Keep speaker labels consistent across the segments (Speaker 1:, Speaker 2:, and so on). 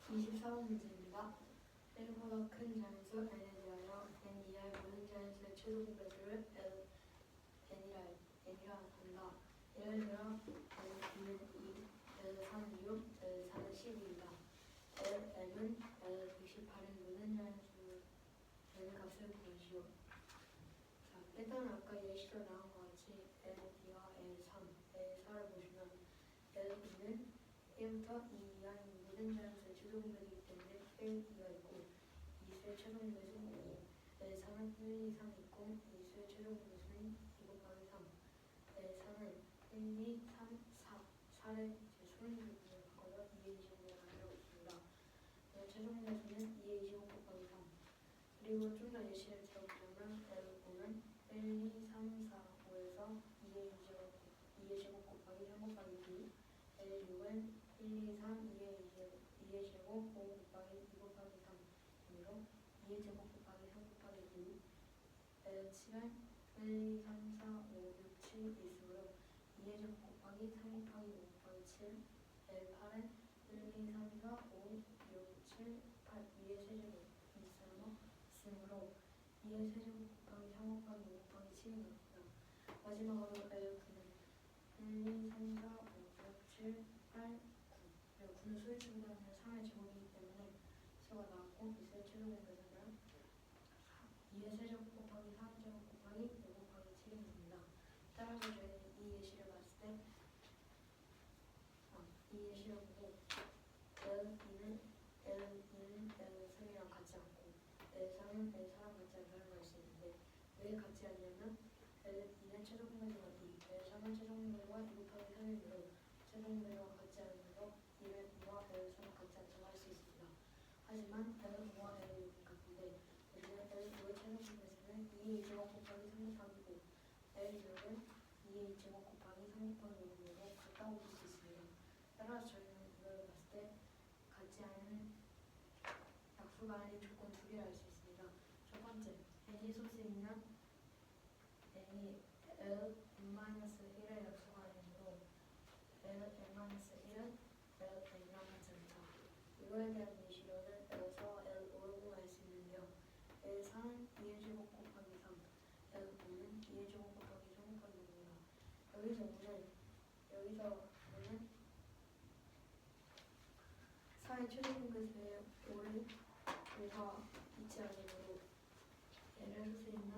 Speaker 1: 24번 문제입니다. 1보다 큰 자연수 n에 대하여 n 이하의 모든 자연수의 최소 공배수를 n이라 한다. 예를 들어 n은 2, n3은 6, n4는 12이다. n은 118인 모든 자연수 n 값을 구하시오. 자, 일단은 아까 예시로 나온 것 같이 n2와 n3, n4를 보시면 n2는 1부터 2 이하인 모든 자연수의 최소 공배수이기 때문에 1, 2가 있고, 이수의 최소 공배수는 2, n3은 1, 2, 3이 있고, 이수의 최소 공배수는 2 곱하기 3, n3은 1, 2, 3, 4, 4를 소인수로 바꿔서 2의 25를 가지고 있습니다. 최소 공배수는 2의 25 곱하기 3. 그리고 좀 더 예시를 들어보자면 L5는 1, 2, 3, 4, 5에서 2의 25 곱하기 3 곱하기 2. L6은 1, 2, 3, 2의 제곱 5 곱하기 2 곱하기 3이므로 2의 제곱 곱하기 3 곱하기 2. L7은 1, 2, 3, 4, 5, 6, 7 있으므로 2의 제곱 곱하기 3 곱하기 5 곱하기 7. L8은 1, 2, 3, 4, 5, 6, 7, 8 2의 세제곱 있으므로 2의 세제곱 곱하기 3 곱하기 5 곱하기 7이 나옵니다. 마지막으로 L9는 1, 2, 3, 4, 5, 6, 7, 8, 9. 그리고 9는 소인수보다는 3의 제곱이기 때문에 수가 나왔고, 이수의 최소 공배수는 2의 세제곱 곱하기 3제곱 곱하기 5 곱하기 7이 나옵니다. 따라서 저희는 이 예시를 봤을 때 이 예시를 보고 L2는 L3이랑 같지 않고 L3은 L4랑 같지 않다는 걸 알 수 있는데, 왜 같지 않냐면 L2는 최소 공배수가 2, L3은 최소 공배수가 2 곱하기 3이므로 최소 공배수가 같지 않으므로 2와 L3은 같지 않다고 할 수 있습니다. 하지만 L5와 L6은 같은데, 여기는 L5의 최소 공배수는 2의 2제곱 곱하기 3 곱하기 5, L6은 2의 2제곱 곱하기 3 곱하기 5로 같다고 볼 수 있습니다. 따라서 저희는 이걸 봤을 때 같지 않은 약수가 아닌 조건 두 개를 알 수 있습니다. 첫 번째, n이 소수에 있는 n이 L-1의 약수가 아니므로 L-1은 L-n이랑 같지 않다. 이거에 대한 예시로는 L4와 L5로 알 수 있는데요. L4는 2의 제곱 곱하기 3, L5는 2의 제곱 곱하기 3 곱하기 5입니다. 여기서 우는 4의 최소 공배수의 5가 있지 않으므로 n을 쓸 수 있는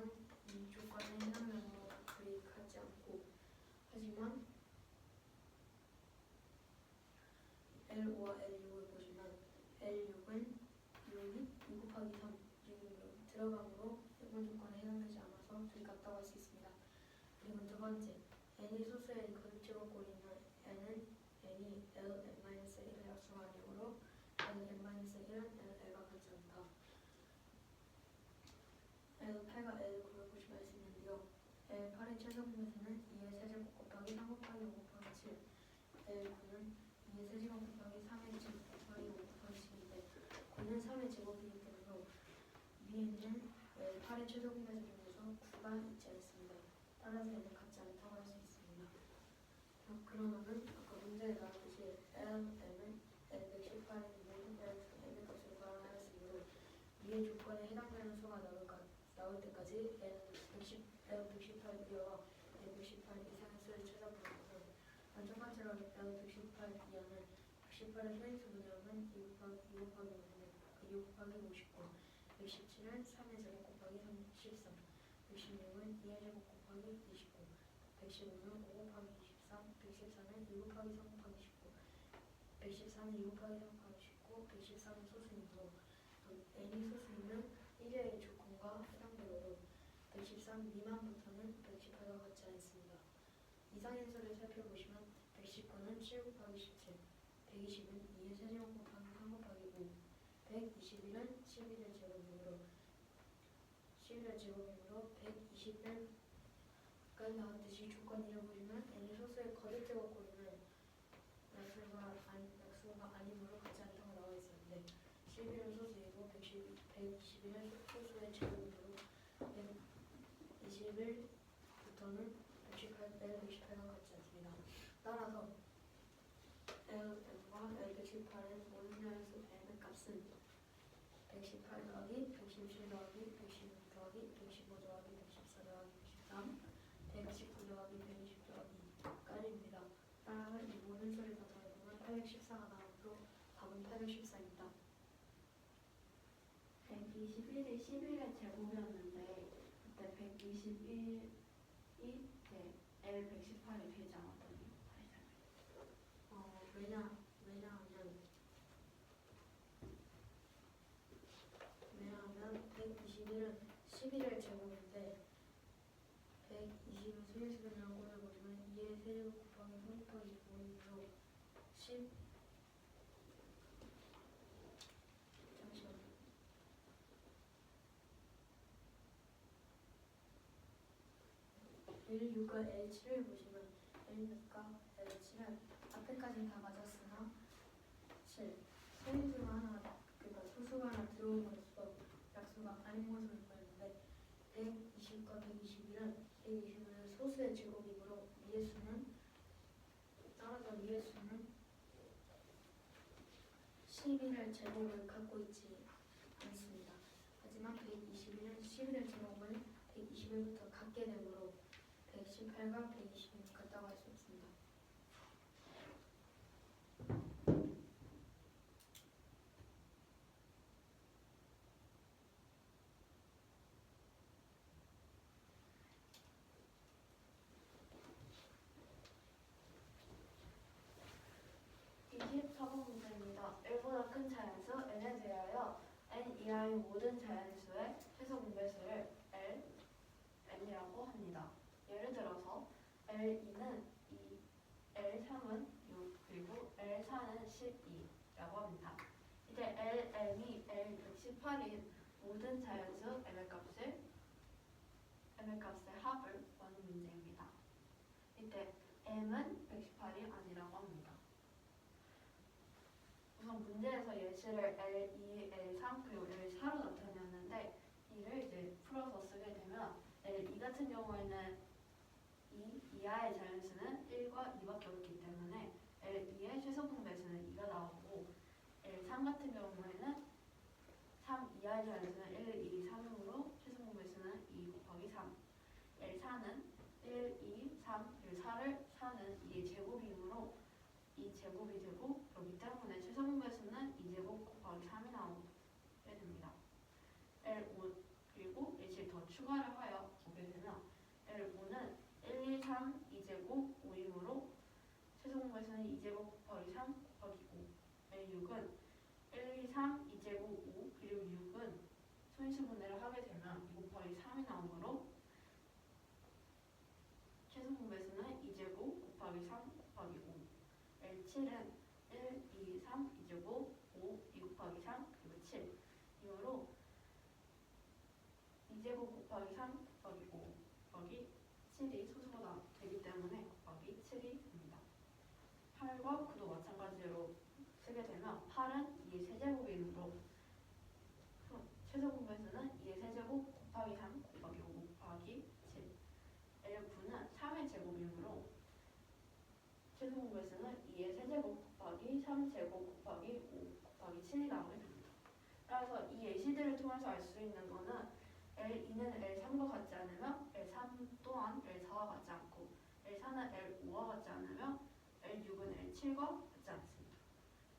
Speaker 1: 이 조건에 해당되므로 둘이 같지 않고, 하지만 L5와 L6을 보시면 L6은 6이 2 곱하기 3 지금 들어감으로 이번 조건에 해당되지 않아서 둘이 같다고 할 수 있습니다. 그리고 두 번째, n이 소수의 거듭제곱 꼴이 있는 n이 Ln-1의 약수가 아니므로 Ln-1은 L가 같지 않다. L8과 L9를 보시면 알 수 있는데요. L8의 최소 공배수는 2의 세제곱 곱하기 3 곱하기 5 곱하기 7, L9는 2의 세제곱 곱하기 3의 제곱 곱하기 5 곱하기 7인데 9는 3의 제곱이기 때문에 위에 있는 L8의 최소 공배수 중에서 9가 있지 않습니다. 따라서 얘는 같지 않다고 할 수 있습니다. 그러면은 아까 문제에 나왔듯이 Lm은 L118의 모든 L의 값을 구하였으므로 위의 조건에 해당되는 수가 나올 때까지 L118이와 L118 이상의 수를 찾아보는 것은, 첫 번째로 L118 이하는 118의 소인수 분열은 2 곱하기 5인데 2 곱하기 59, 117은 3의 제곱 곱하기 13, 116은 2의 제곱 곱하기 29, 115는 5 곱하기 23, 114는 2 곱하기 3 곱하기 19, 114는 2 곱하기 3 곱하기 19, 114는 소수이므로 n이 소수이면 1의 조건과 해당되므로 113 미만부터는 118과 같지 않습니다. 이상의 수를 살펴보시면 119는 7 곱하기 17, 120은 2의 세제곱 곱하기 3 곱하기 5, 121은 11의 제곱이므로 121까지 나왔듯이 조건이라 보시면 n이 소수의 거듭제곱 꼴이면 약수가 아니므로 같지 않다고 나와 있었는데, 11은 소수이고 121은 소수의 제곱이므로 121부터는 118과 같지 않습니다. 따라서 Lm과 L118은 모든 자연수 n의 값 값은 118 더하기 117 더하기 116 더하기 115 더하기 114 더하기 113 119 더하기 120 더하기까지입니다. 따라서 이 모든 수를 다 더해보면 814가 나오므로 답은 814입니다.
Speaker 2: 121이 11의 제곱이었는데 그때 121이 이제 L 118이 되지 않았던 이유 다시 설명해.
Speaker 1: 왜냐하면 121은 11의 제곱인데 120은 소인수분이랑 꼴해버리면 2의 세제곱 곱하기 3 곱하기 5이므로 10 잠시만요. L6과 L7을 보시면 L6과 L7은 앞에까지는 다 맞았으나 7 소인수가 하나 그러니까 소수가 하나 들어옴으로써 약수가 아닌 것으로 보였는데 120과 121은 120은 소수의 제곱이므로 위의 수는 따라서 위의 수는 11의 제곱을 갖고 있지 않습니다. 하지만 121은 11의 제곱을 121부터 갖게 되므로 118과 120은 같다고 할 수 없습니다.
Speaker 2: 문제입니다. 1보다 큰 자연수 n에 대하여 n 이하의 모든 자연수의 최소 분배수를 n이라고 합니다. 예를 들어서 L2는 2, L3은 6, 그리고 L4는 12라고 합니다. 이제 Lm이 L118인 모든 자연수 m의 값의 합을 구하는 문제입니다. 이때 m은 118이 아니라고 합니다. 우선 문제에서 예시를 L2, L3, 그리고 L4로 나타냈는데 이를 이제 풀어서 쓰게 되면 L2 같은 경우에는 2 이하의 자연수는 1과 2밖에 없기 때문에 L2의 최소 분배수는 2가 나오고 L3 같은 경우에는 3 이하의 자연수는 1, 2, 3이므로 최소 분배수는 2 곱하기 3 L4는 1, 2, 3, 그리고 4는 2의 제곱이므로 2제곱이 되고 그렇기 때문에 최소 분배수는 2제곱 곱하기 3이 나오게 됩니다. L5 그리고 L7 더 추가를 하여 보게 되면 L5는 1, 2, 3, 2제곱 5이므로 최소 분배수는 2제곱 곱하기 3 곱하기 5 L6은 1, 2, 3, 2제곱 5 그리고 6은 소인수 분해를 하게 되면 2 곱하기 3이 나오므로 최소 분배수는 2제곱 곱하기 3 곱하기 5 L7은 1, 2, 3, 2제곱 5, 2 곱하기 3 그리고 7 이후로 2제곱 곱하기 3 곱하기 5 곱하기 7이 소수가 되기 때문에 곱하기 7이 됩니다. 8과 9도 마찬가지로 쓰게 되면 8은 2의 세제곱이므로 최소 분배수는 2의 세제곱 곱하기 3 곱하기 5 곱하기 7 L9는 3의 제곱이므로 최소 분배수는 2의 세제곱 곱하기 3제곱 곱하기 5 곱하기 7이 나오게 됩니다. 따라서 이 예시들을 통해서 알 수 있는 것은 L2는 L3과 같지 않으며 L3 또한 L4와 같지 않고 L4는 L5와 같지 않으며 L6은 L7과 같지 않습니다.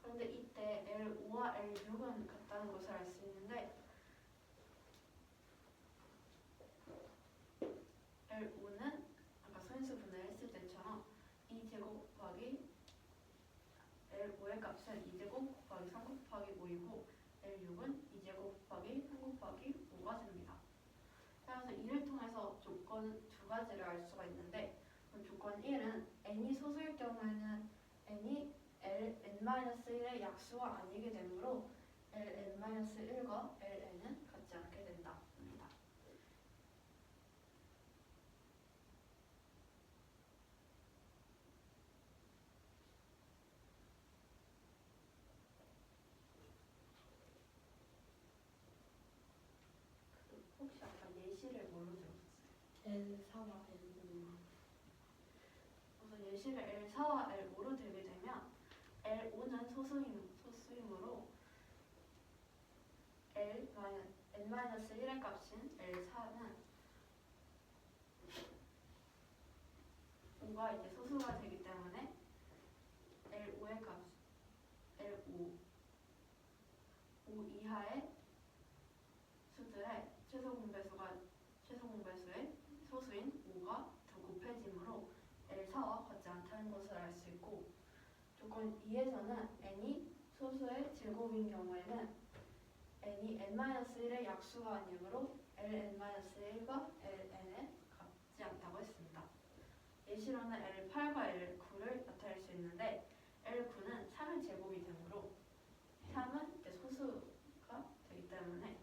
Speaker 2: 그런데 이때 L5와 L6은 같다는 것을 알 수 있는데 L5는 아까 소인수 분해했을 때처럼 2제곱 곱하기 L5의 값은 2제곱 곱하기 3 곱하기 5이고 L6은 2제곱 곱하기 3 곱하기 5가 됩니다. 따라서 이를 통해서 조건 두 가지를 알 수가 있는데 조건 1은 n이 소수일 경우에는 n이 ln-1의 약수가 아니게 되므로 ln-1과 ln은 같지 않게 된다. 혹시 아까 예시를 뭘로 들었어요?
Speaker 1: L4와 L5.
Speaker 2: 우선 예시를 L4와 L5로 들게 되면 L5는 소수이므로 n-1의 값인 L4는 5가 이제 소수가 되기 때문에 L5의 값, L5 이하의 수들의 최소 공배수의 소수인 5가 더 곱해지므로 L4와 같지 않다는 것을 알 수 있고, 조건 2에서는 n이 소수의 제곱인 경우에는 n이 n-1의 약수가 아니므로 ln-1과 ln은 같지 않다고 했습니다. 예시로는 L8과 L9를 나타낼 수 있는데 L9는 3의 제곱이 되므로 3은 이제 소수가 되기 때문에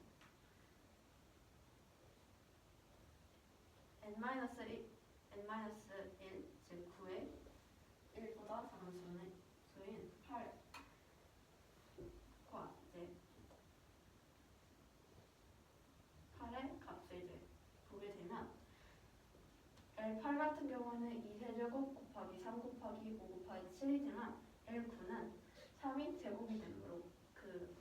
Speaker 2: n-1, 즉 9의 1보다 작은 수인 8과 이제 8의 값을 이제 보게 되면 L8 같은 경우는 2세제곱 곱하기 3 곱하기 5 곱하기 7이지만 L9는 3이 제곱이 되므로 그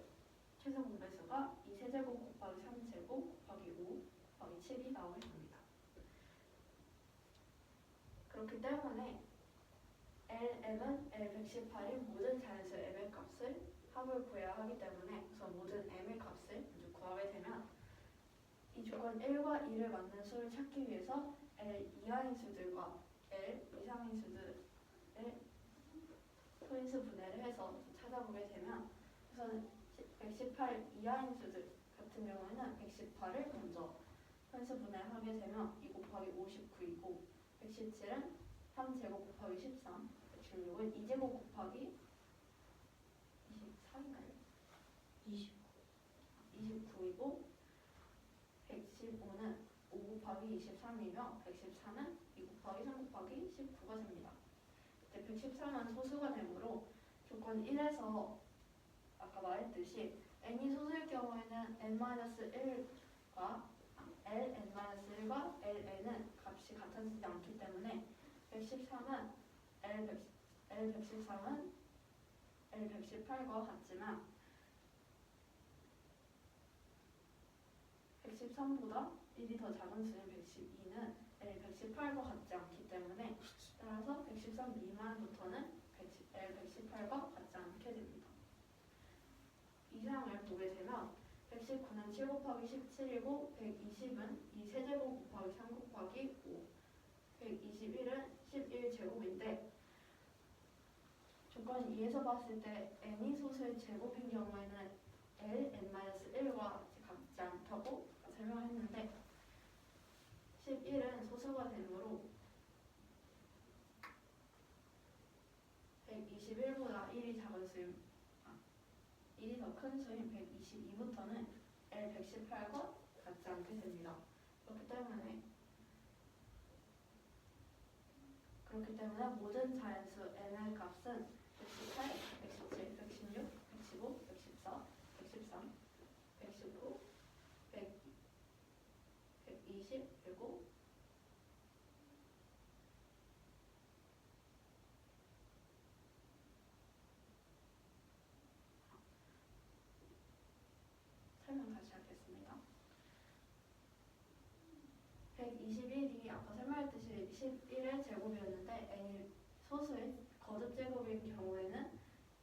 Speaker 2: 최소 공배수가 2세제곱 곱하기 3제곱 곱하기 5 곱하기 7이 나오게 됩니다. 그렇기 때문에 LM은 L118인 모든 자연수 M의 값을 합을 구해야 하기 때문에 우선 모든 M의 값을 먼저 구하게 되면 이 조건 1과 2를 맞는 수를 찾기 위해서 L 이하인 수들과 L 이상인 수들을 소인수 분해를 해서 찾아보게 되면 우선 118 이하인 수들 같은 경우에는 118을 먼저 소인수 분해하게 되면 2 곱하기 59이고 117은 3제곱 곱하기 13, 116은 2제곱 곱하기 24인가요? 29이고 115는 5 곱하기 23이며 114는 2 곱하기 3 곱하기 19가 됩니다. 이제 113은 소수가 되므로 조건 1에서 아까 말했듯이 n이 소수일 경우에는 n-1과 ln-1과 ln은 값이 같아지지 않기 때문에 113은 L113은 L118과 같지만 113보다 1이 더 작은 수인 112는 L118과 같지 않기 때문에 따라서 113 미만부터는 L118과 같지 않게 됩니다. 이상을 보게 되면 119는 7 곱하기 17이고 120은 2세제곱 곱하기 3 곱하기 5 121은 11제곱인데 조건 2에서 봤을 때 n이 소수의 제곱인 경우에는 ln-1과 같지 않다고 설명했는데 11은 소수가 되므로 121보다 1이 작은 수인 1이 더 큰 수인 122부터는 L118과 같지 않게 됩니다. 그렇기 때문에 모든 자연수 n의 값은 118, 117, 116, 115, 114, 113, 119, 120, 그리고 설명 다시 하겠습니다. 121이 아까 설명했듯이 11의 제곱이었는데 n이 소수의 거듭 제곱인 경우에는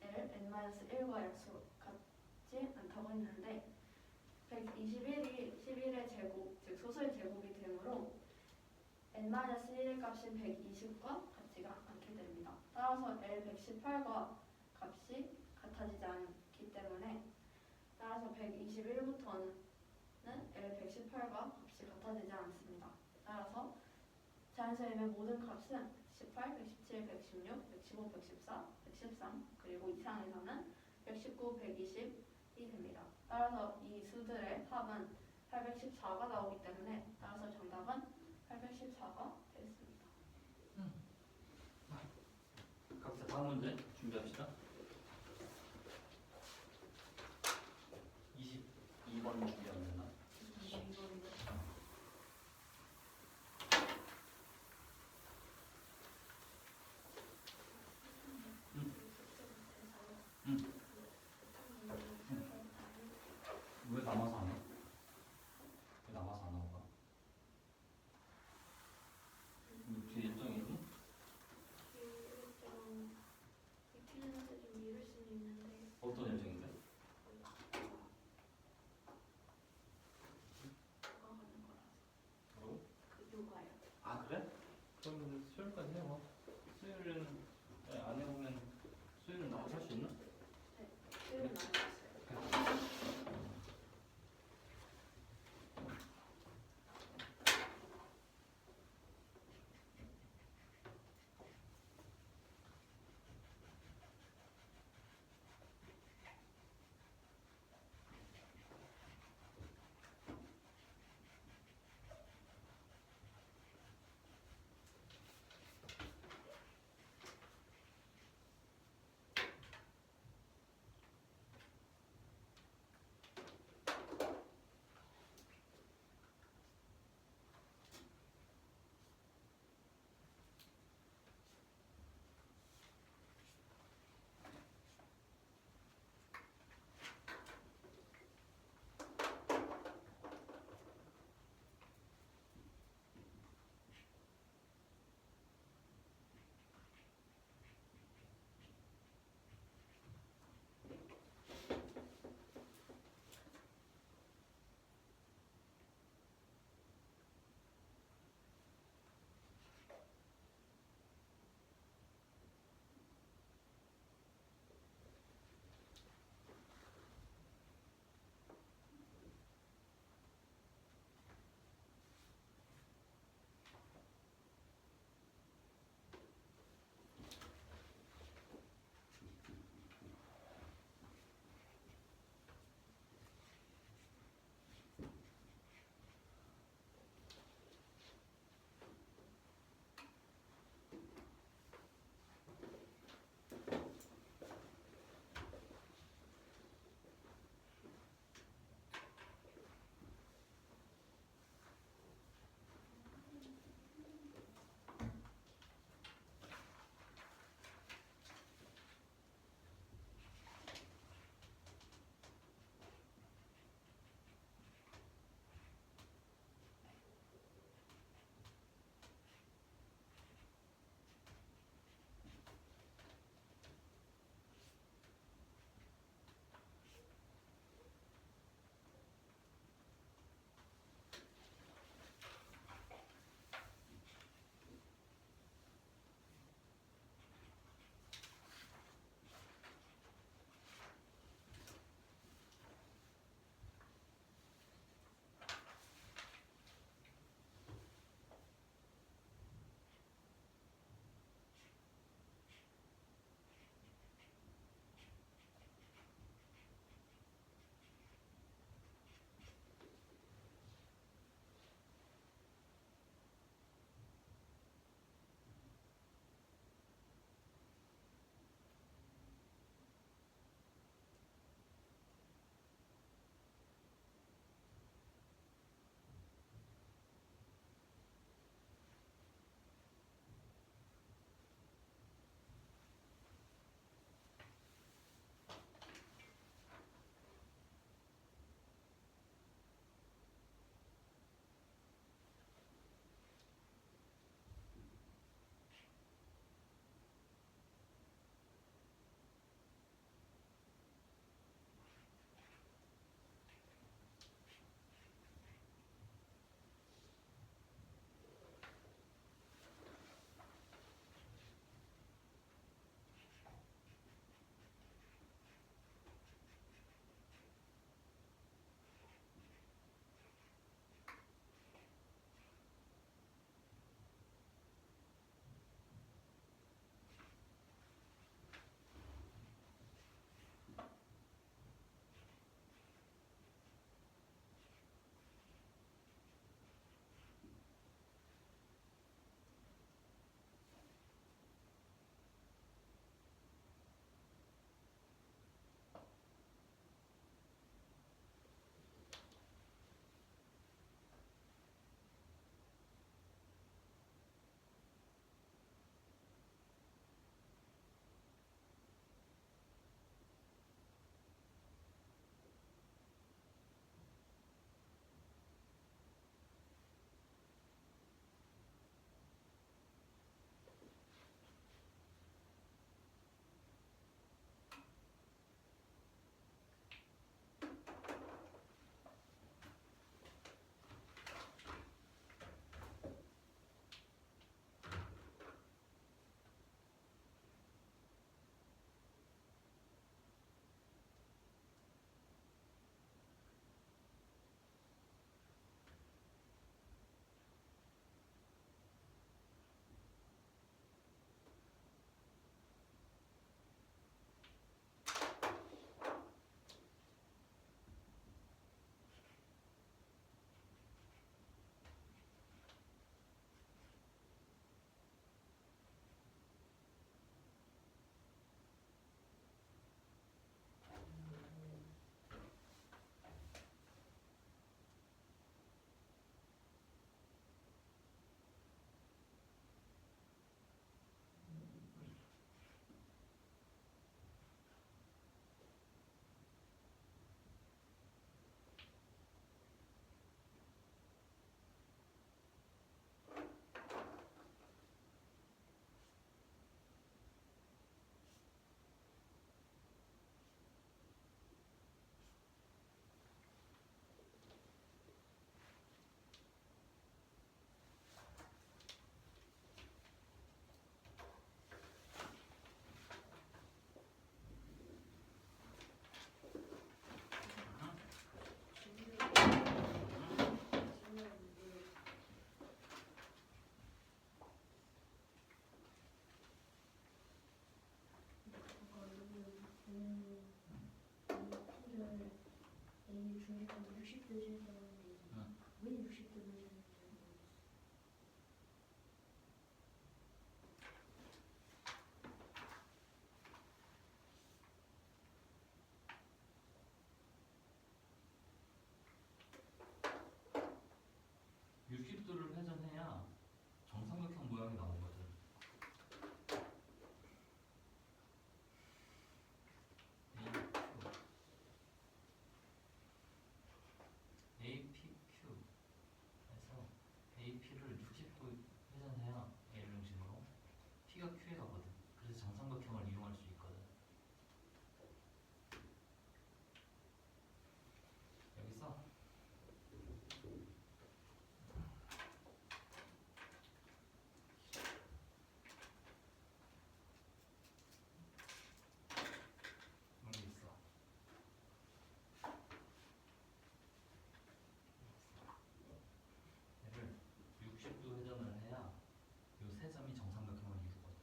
Speaker 2: ln-1과 약수 같지 않다고 했는데 121이 11의 제곱, 즉 소수의 제곱이 되므로 n-1의 값인 120과 같지가 않게 됩니다. 따라서 L118과 값이 같아지지 않기 때문에 따라서 121부터는 L118과 값이 같아지지 않습니다. 따라서 자연수의 모든 값은 118, 117, 116, 115, 114, 113 그리고 이상에서는 119, 120이 됩니다. 따라서 이 수들의 합은 814가 나오기 때문에 따라서 정답은 814가 되겠습니다.
Speaker 3: 각자 다음 문제 준비합시다. 22번 준비하면 되나?
Speaker 2: 22번입니다.
Speaker 3: 왜 남아서 안 해?
Speaker 1: 60도를 세웠는데
Speaker 3: 응.
Speaker 1: 왜 60도를 세웠는지 모르겠어.
Speaker 3: 60도를 회전해야 정삼각형 모양이 나오거든. APQ 해서 AP를 60도 회전해야 L 중심으로 P가 Q에 가거든. 그래서 정삼각형을 이용할 수 있거든. 여기서 여기 있어. 얘를 60도 회전을 해야 요 세 점이 정삼각형을 이루거든.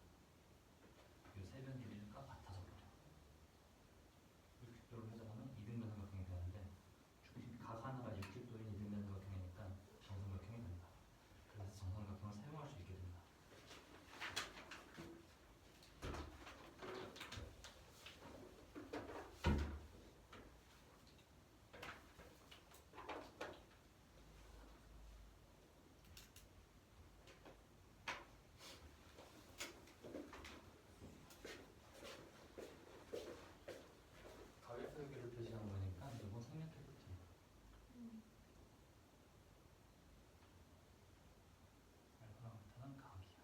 Speaker 3: 요 세 변 길이가 같아져 버려. 60도를 회전하면 이등변 삼각형이 되는데 각 하나가 60도인 이등변 삼각형이니까 정삼각형이 된다. 그래서 정삼각형을 사용할 수 있게 된다. 가격표기를 표시한 거니까 이거 생략해도 돼. 알파랑 베타는 각이야.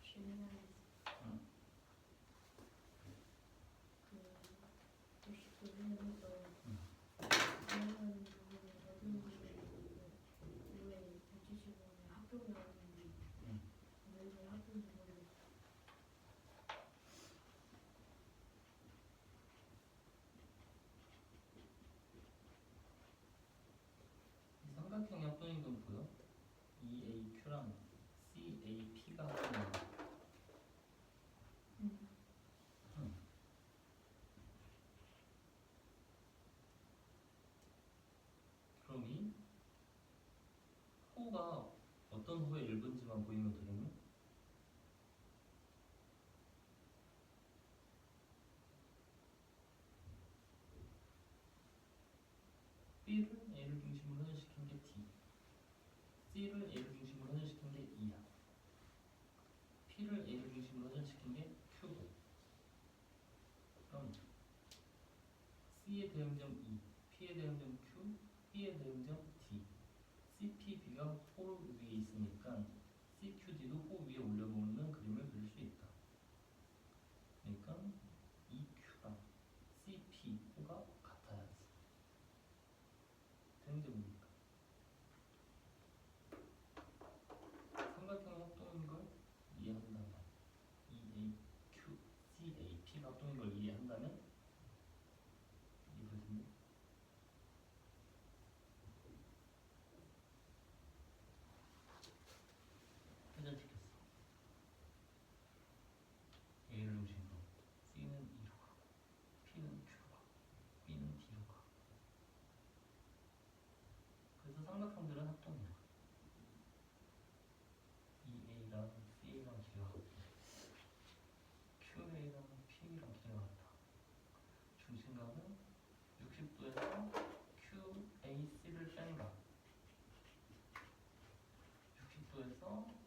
Speaker 1: 질문하겠어.
Speaker 3: 응.
Speaker 1: 그 60도를 해서
Speaker 3: 응.
Speaker 1: 다양한 부분을 어떤 부분을 왜 175원에 합격을 하는지
Speaker 3: 응.
Speaker 1: 왜 합격인지 모르겠어.
Speaker 3: 이 삼각형의 합동인 건 보여? EAQ랑 CAP가 합동인 거.
Speaker 1: 응.
Speaker 3: 응. 그럼 이 어떤 호의 1분지만 보이면 되겠니? B를 A를 중심으로 현실시킨 게 D, C를 A를 중심으로 현실시킨 게 E야. P를 A를 중심으로 현실시킨 게 Q고. 그럼 C의 대응점 E, P의 대응점 Q, B의 대응점 D, CPB가 호 위에 있으니까 CQD도 호 위에 올려놓는 그림을 그릴 수 있다. 그러니까 EQ랑 CP 호가 같아야지. 대응점이니까. 삼각형의 합동인 걸 이해한다면 EAQ, CAP가 합동인 걸 이해한다면 이해되겠니? 회전시켰어. A를 중심으로 C는 E로 가고 P는 Q로 가고 B는 D로 가고. 그래서 삼각형들은 합동이야. EA랑 CA랑 길이가 같고 QA랑 PA랑 길이가 같다. 중심각은 60도에서 QAC를 뺀다. 60도에서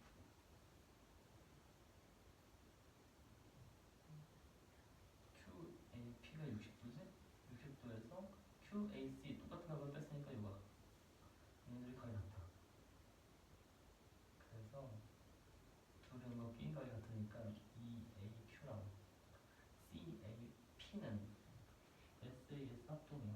Speaker 3: QAP가 60도지? 60도에서 QAC 똑같은 각을 뺐으니까 이거 얘네들이 각이 같다. 그래서 둘은 뭐 B인 각이 같으니까 EAQ랑 CAP는 SAS 합동이야.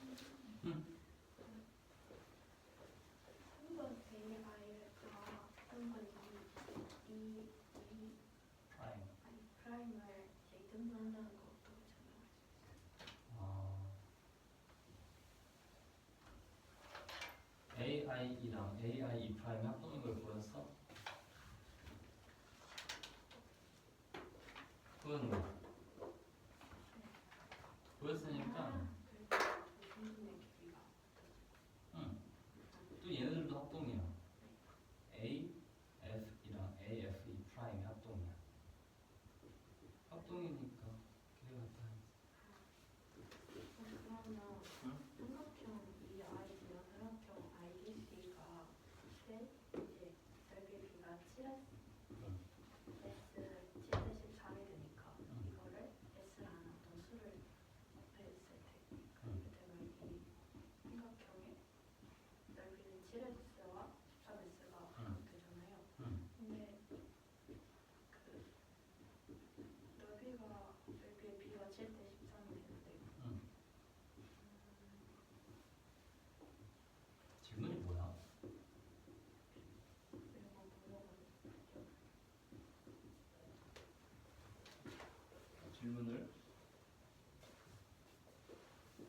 Speaker 3: 어려워.
Speaker 2: 한번 AI가 한번
Speaker 3: 프라임.
Speaker 2: 아니 프라임을 재등산한다는 거 어떻게 설명할 수 있어요?
Speaker 3: AI랑 AI 프라임 합동인 걸 보였어? 보였나? 보였으니까
Speaker 2: 중심의 길이가
Speaker 3: 응. 또 얘네들도 합동이야. AF이랑 AFE 프라임이 합동이야. 합동이니까 길이가 같아야지.
Speaker 2: 그러면
Speaker 3: 응?
Speaker 2: 삼각형 EI랑 삼각형 IDC가 이제 넓이가 7S
Speaker 3: 응.
Speaker 2: S 7-13이 되니까
Speaker 3: 응.
Speaker 2: 이거를 S라는 어떤 수를 더했을 때
Speaker 3: 응.
Speaker 2: 그렇게 되면 이 삼각형의 넓이는 7S와 13S가
Speaker 3: 응.
Speaker 2: 되잖아요.
Speaker 3: 응.
Speaker 2: 근데 그 넓이의 B가 7-13이 되는데
Speaker 3: 응. 질문이 뭐야?
Speaker 2: 이런 거 물어보는
Speaker 3: 질문을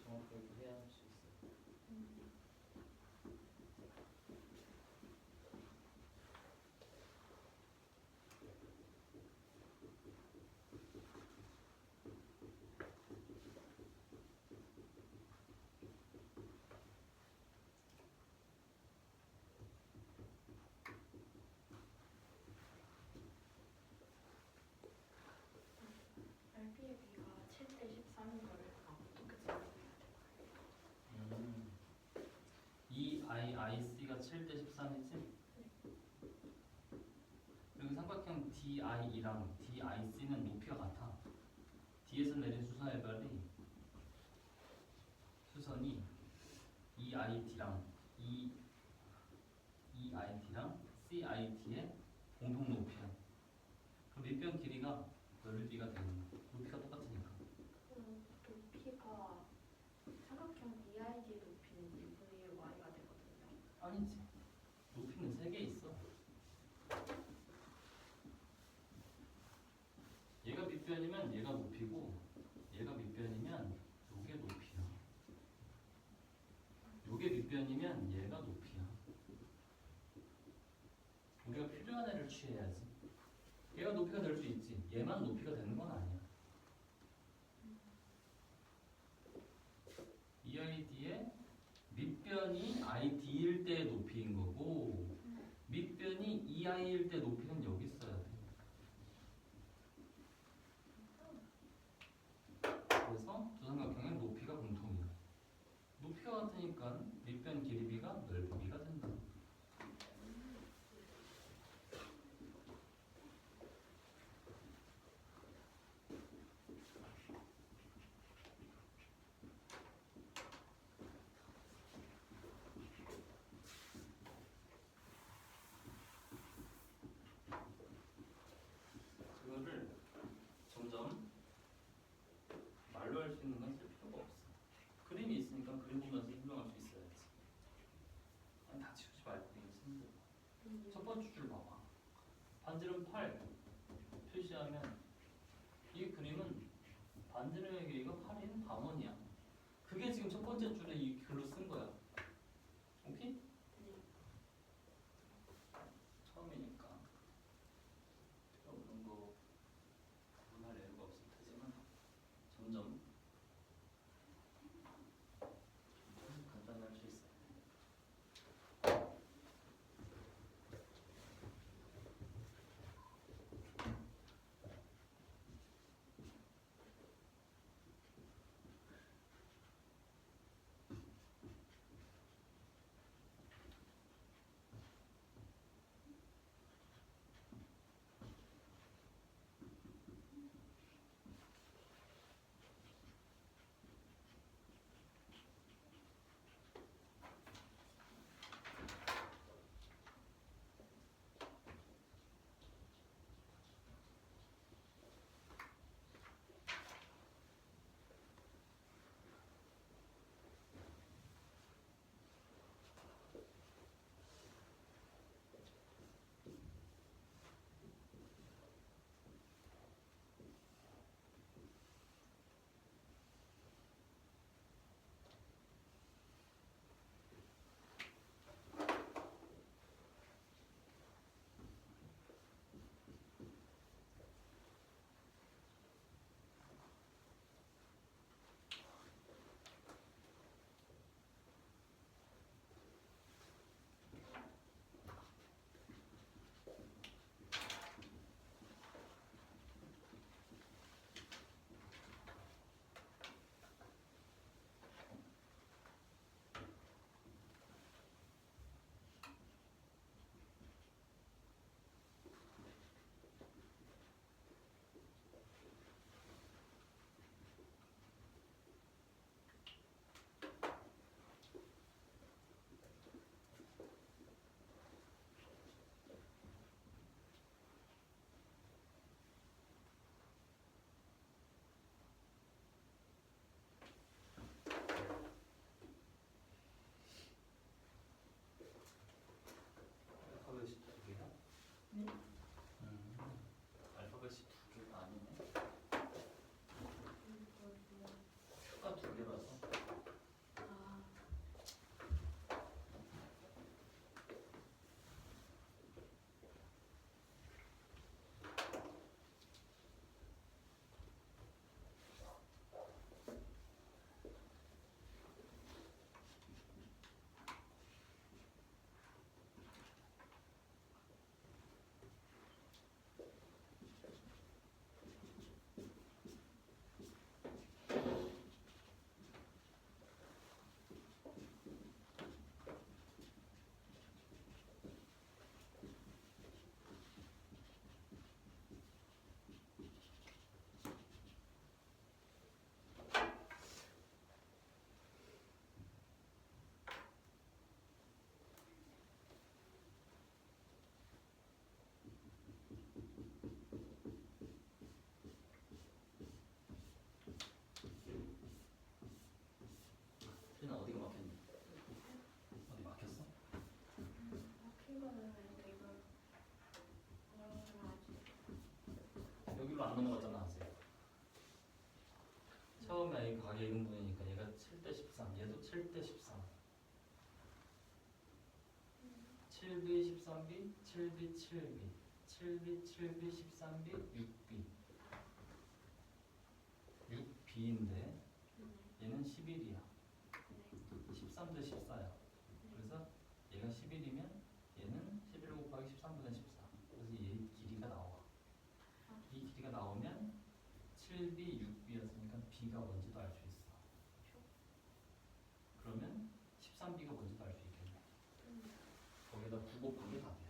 Speaker 3: 정확하게 해야 할 수 있어.
Speaker 2: 넓이의 B가 7-13인 거를 어떻게 설명해야 될까요?
Speaker 3: EIIC가 7대13이지? 그리고 삼각형 DIE랑 DIC는 높이가 같아. D에서 내린 수선의 발이 수선이 EI EIT랑 EIT랑 CIT의 공통 높이야. 그럼 밑변 길이가 넓이가 되는 거야. 높이가 똑같으니까.
Speaker 2: 높이가 삼각형 BID 높이는 2분의 1 y가 되거든요.
Speaker 3: 아니지. 높이는 3개 있어. 얘가 밑변이면 얘가 높이고, 얘가 밑변이면 요게 높이야. 요게 밑변이면 얘가 높이야. 우리가 필요한 애를 취해야지. 얘가 높이가 될 수 있지. 얘만 높이가 되는 건 아니야. EID의 밑변이 ID일 때 높이인 거고, 밑변이 EI일 때 높이는 여기 있어야 돼. 그래서 두 삼각형의 높이가 공통이야. 높이가 같으니까 밑변 길이비가 넓이비가 된다. 그거를 점점 말로 할 수 있는 건 쓸 필요가 없어. 그림이 있으니까 그림 보면서 설명할 수 있어야지. 아니, 다 지우지 말고 이거 쓰는 거. 첫 번째 줄 봐봐. 반지름 8 표시하면 이 그림은 반지름의 길이가 8인 반원이야. 그게 지금 첫 번째 줄에 이 글로 쓴 거야. 오케이? 처음이니까 필요 없는 거 구분할 여유가 없을 테지만 점점 간단할 수 있어요. 처음에 이 가계 이등분이니까 얘가 7대 13, 얘도 7대 13. 7b 13b, 7b 7b, 7b 7b 13b, 6b. 6b인데 얘는 11이야. 13대 14야. 그래서 얘가 11이면 얘는 11 곱하기 13분의 14. 그래서 얘 길이가 나와. 이 길이가 나오면 7b, 6b였으니까 b가 뭔지도 알 수 있어. 그러면 13b가 뭔지도 알 수 있겠네. 거기다 9 곱한 게 답이야.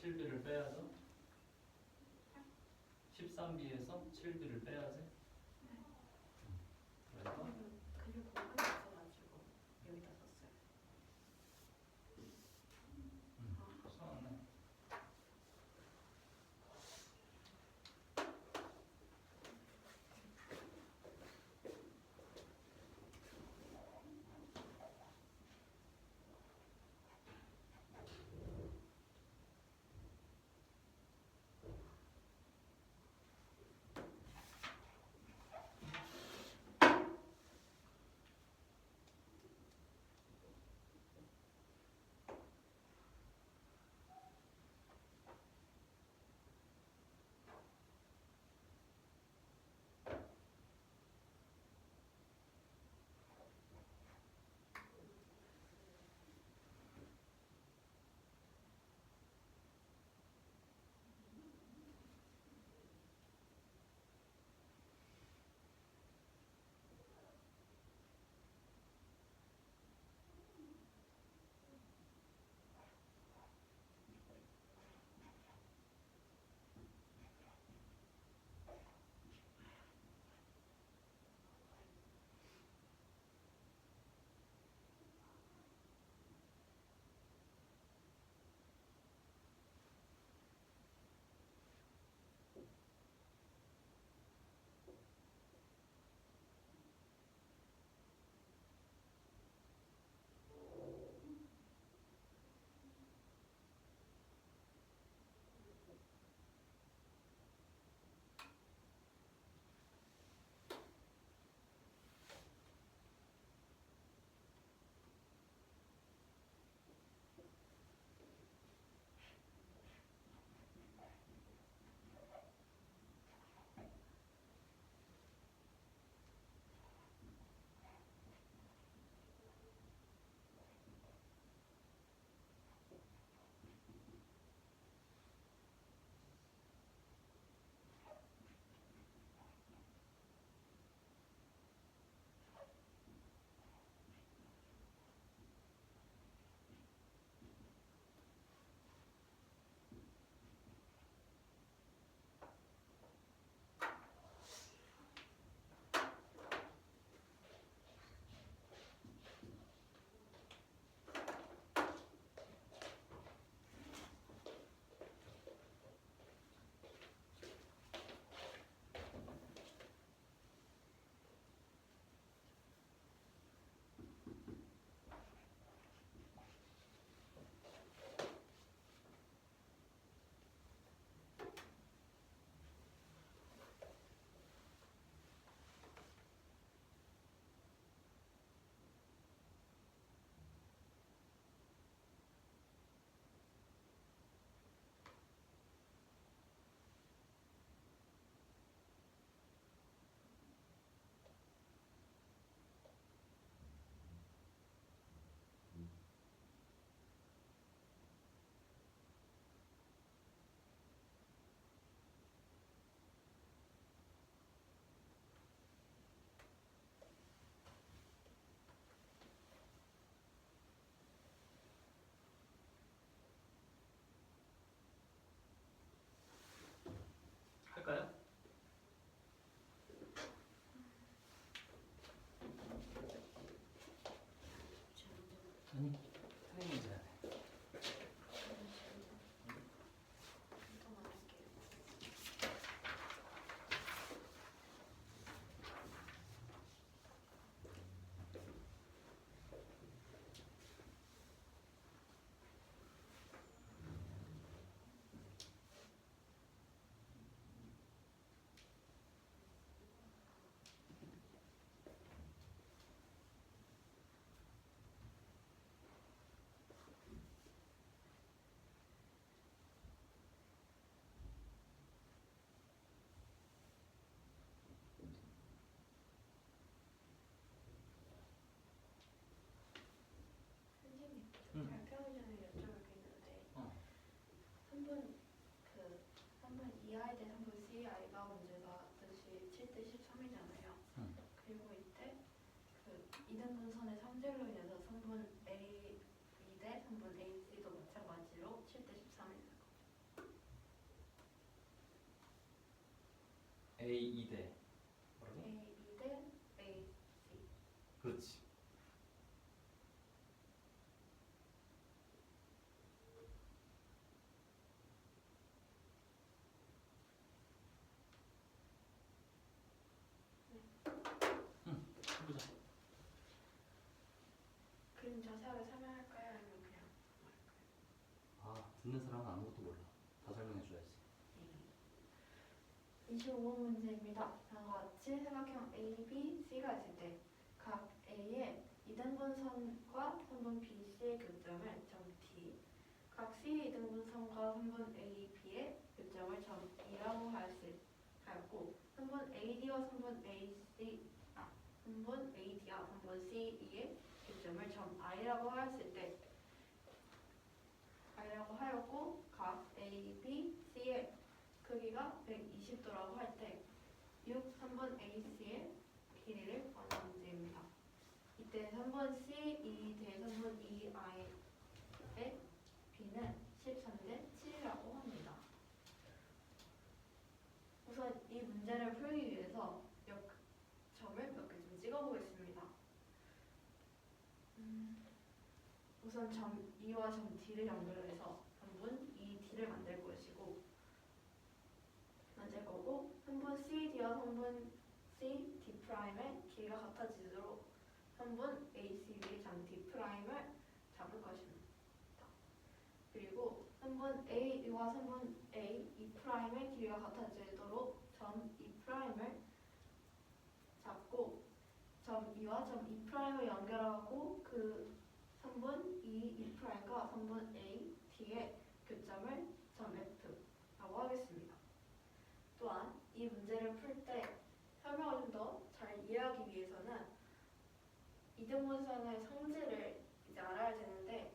Speaker 3: 7B를 빼야죠. 13B에서 7B를 빼야지. 그래서
Speaker 2: 근육 공간이 없어가지고 여기다 썼어요.
Speaker 3: 수학네. 할까요? 아니, 틀린 문제 안 해.
Speaker 2: 이동만 할게요. 선생님,
Speaker 3: 응.
Speaker 2: 발표하기 전에 여쭤볼 게 있는데
Speaker 3: 어.
Speaker 2: 3분 3분 이하에 대해 3분 CI가 문제가 뜻이 7대 13이잖아요.
Speaker 3: 응.
Speaker 2: 그리고 이때 그 이등분선의 성질로 인해서 3분 A, B 대 3분 AC도 마찬가지로 7대 13이 되는 거죠.
Speaker 3: A 2대 뭐라고?
Speaker 2: A 2대 A C.
Speaker 3: 그렇지. 해보자.
Speaker 2: 그림 자세하게 설명할까요? 아니면 그냥
Speaker 3: 아, 듣는 사람은 아무것도 몰라. 다 설명해줘야지.
Speaker 2: 25번 문제입니다. 다음과 같이 삼각형 A, B, C가 있을 때 각 A의 이등분선과 선분 B, C의 교점을 점 D, 각 C의 이등분선과 선분 A, B의 교점을 점 E라고 하였고, 선분 AD와 선분 선분 AD와 선분 CE의 교점을 점 I라고 하였을 때 I라고 하였고, 각 A, B, C의 크기가 120도라고 할 때 6, 3번 AC의 길이를 구하는 문제입니다. 이때 3번 CE 대 3번 EI의 B는 13대 7이라고 합니다. 우선 이 문제를 풀기 위해서 점을 몇 개 좀 찍어보겠습니다. 우선 점 E와 점 D를 연결해서 선분 ED를 만들 것이고, 선분 CD와 선분 CD'의 길이가 같아지도록 선분 ACD의 점 D'을 잡을 것입니다. 그리고 선분 A와 선분 E'의 길이가 같아지도록 점 E'을 잡고, 점 E와 점 E'을 연결하고 그 선분 E'과 선분 A, D의 교점을 점 F라고 하겠습니다. 또한 이 문제를 풀 때 설명을 좀 더 잘 이해하기 위해서는 이등분선의 성질을 이제 알아야 되는데,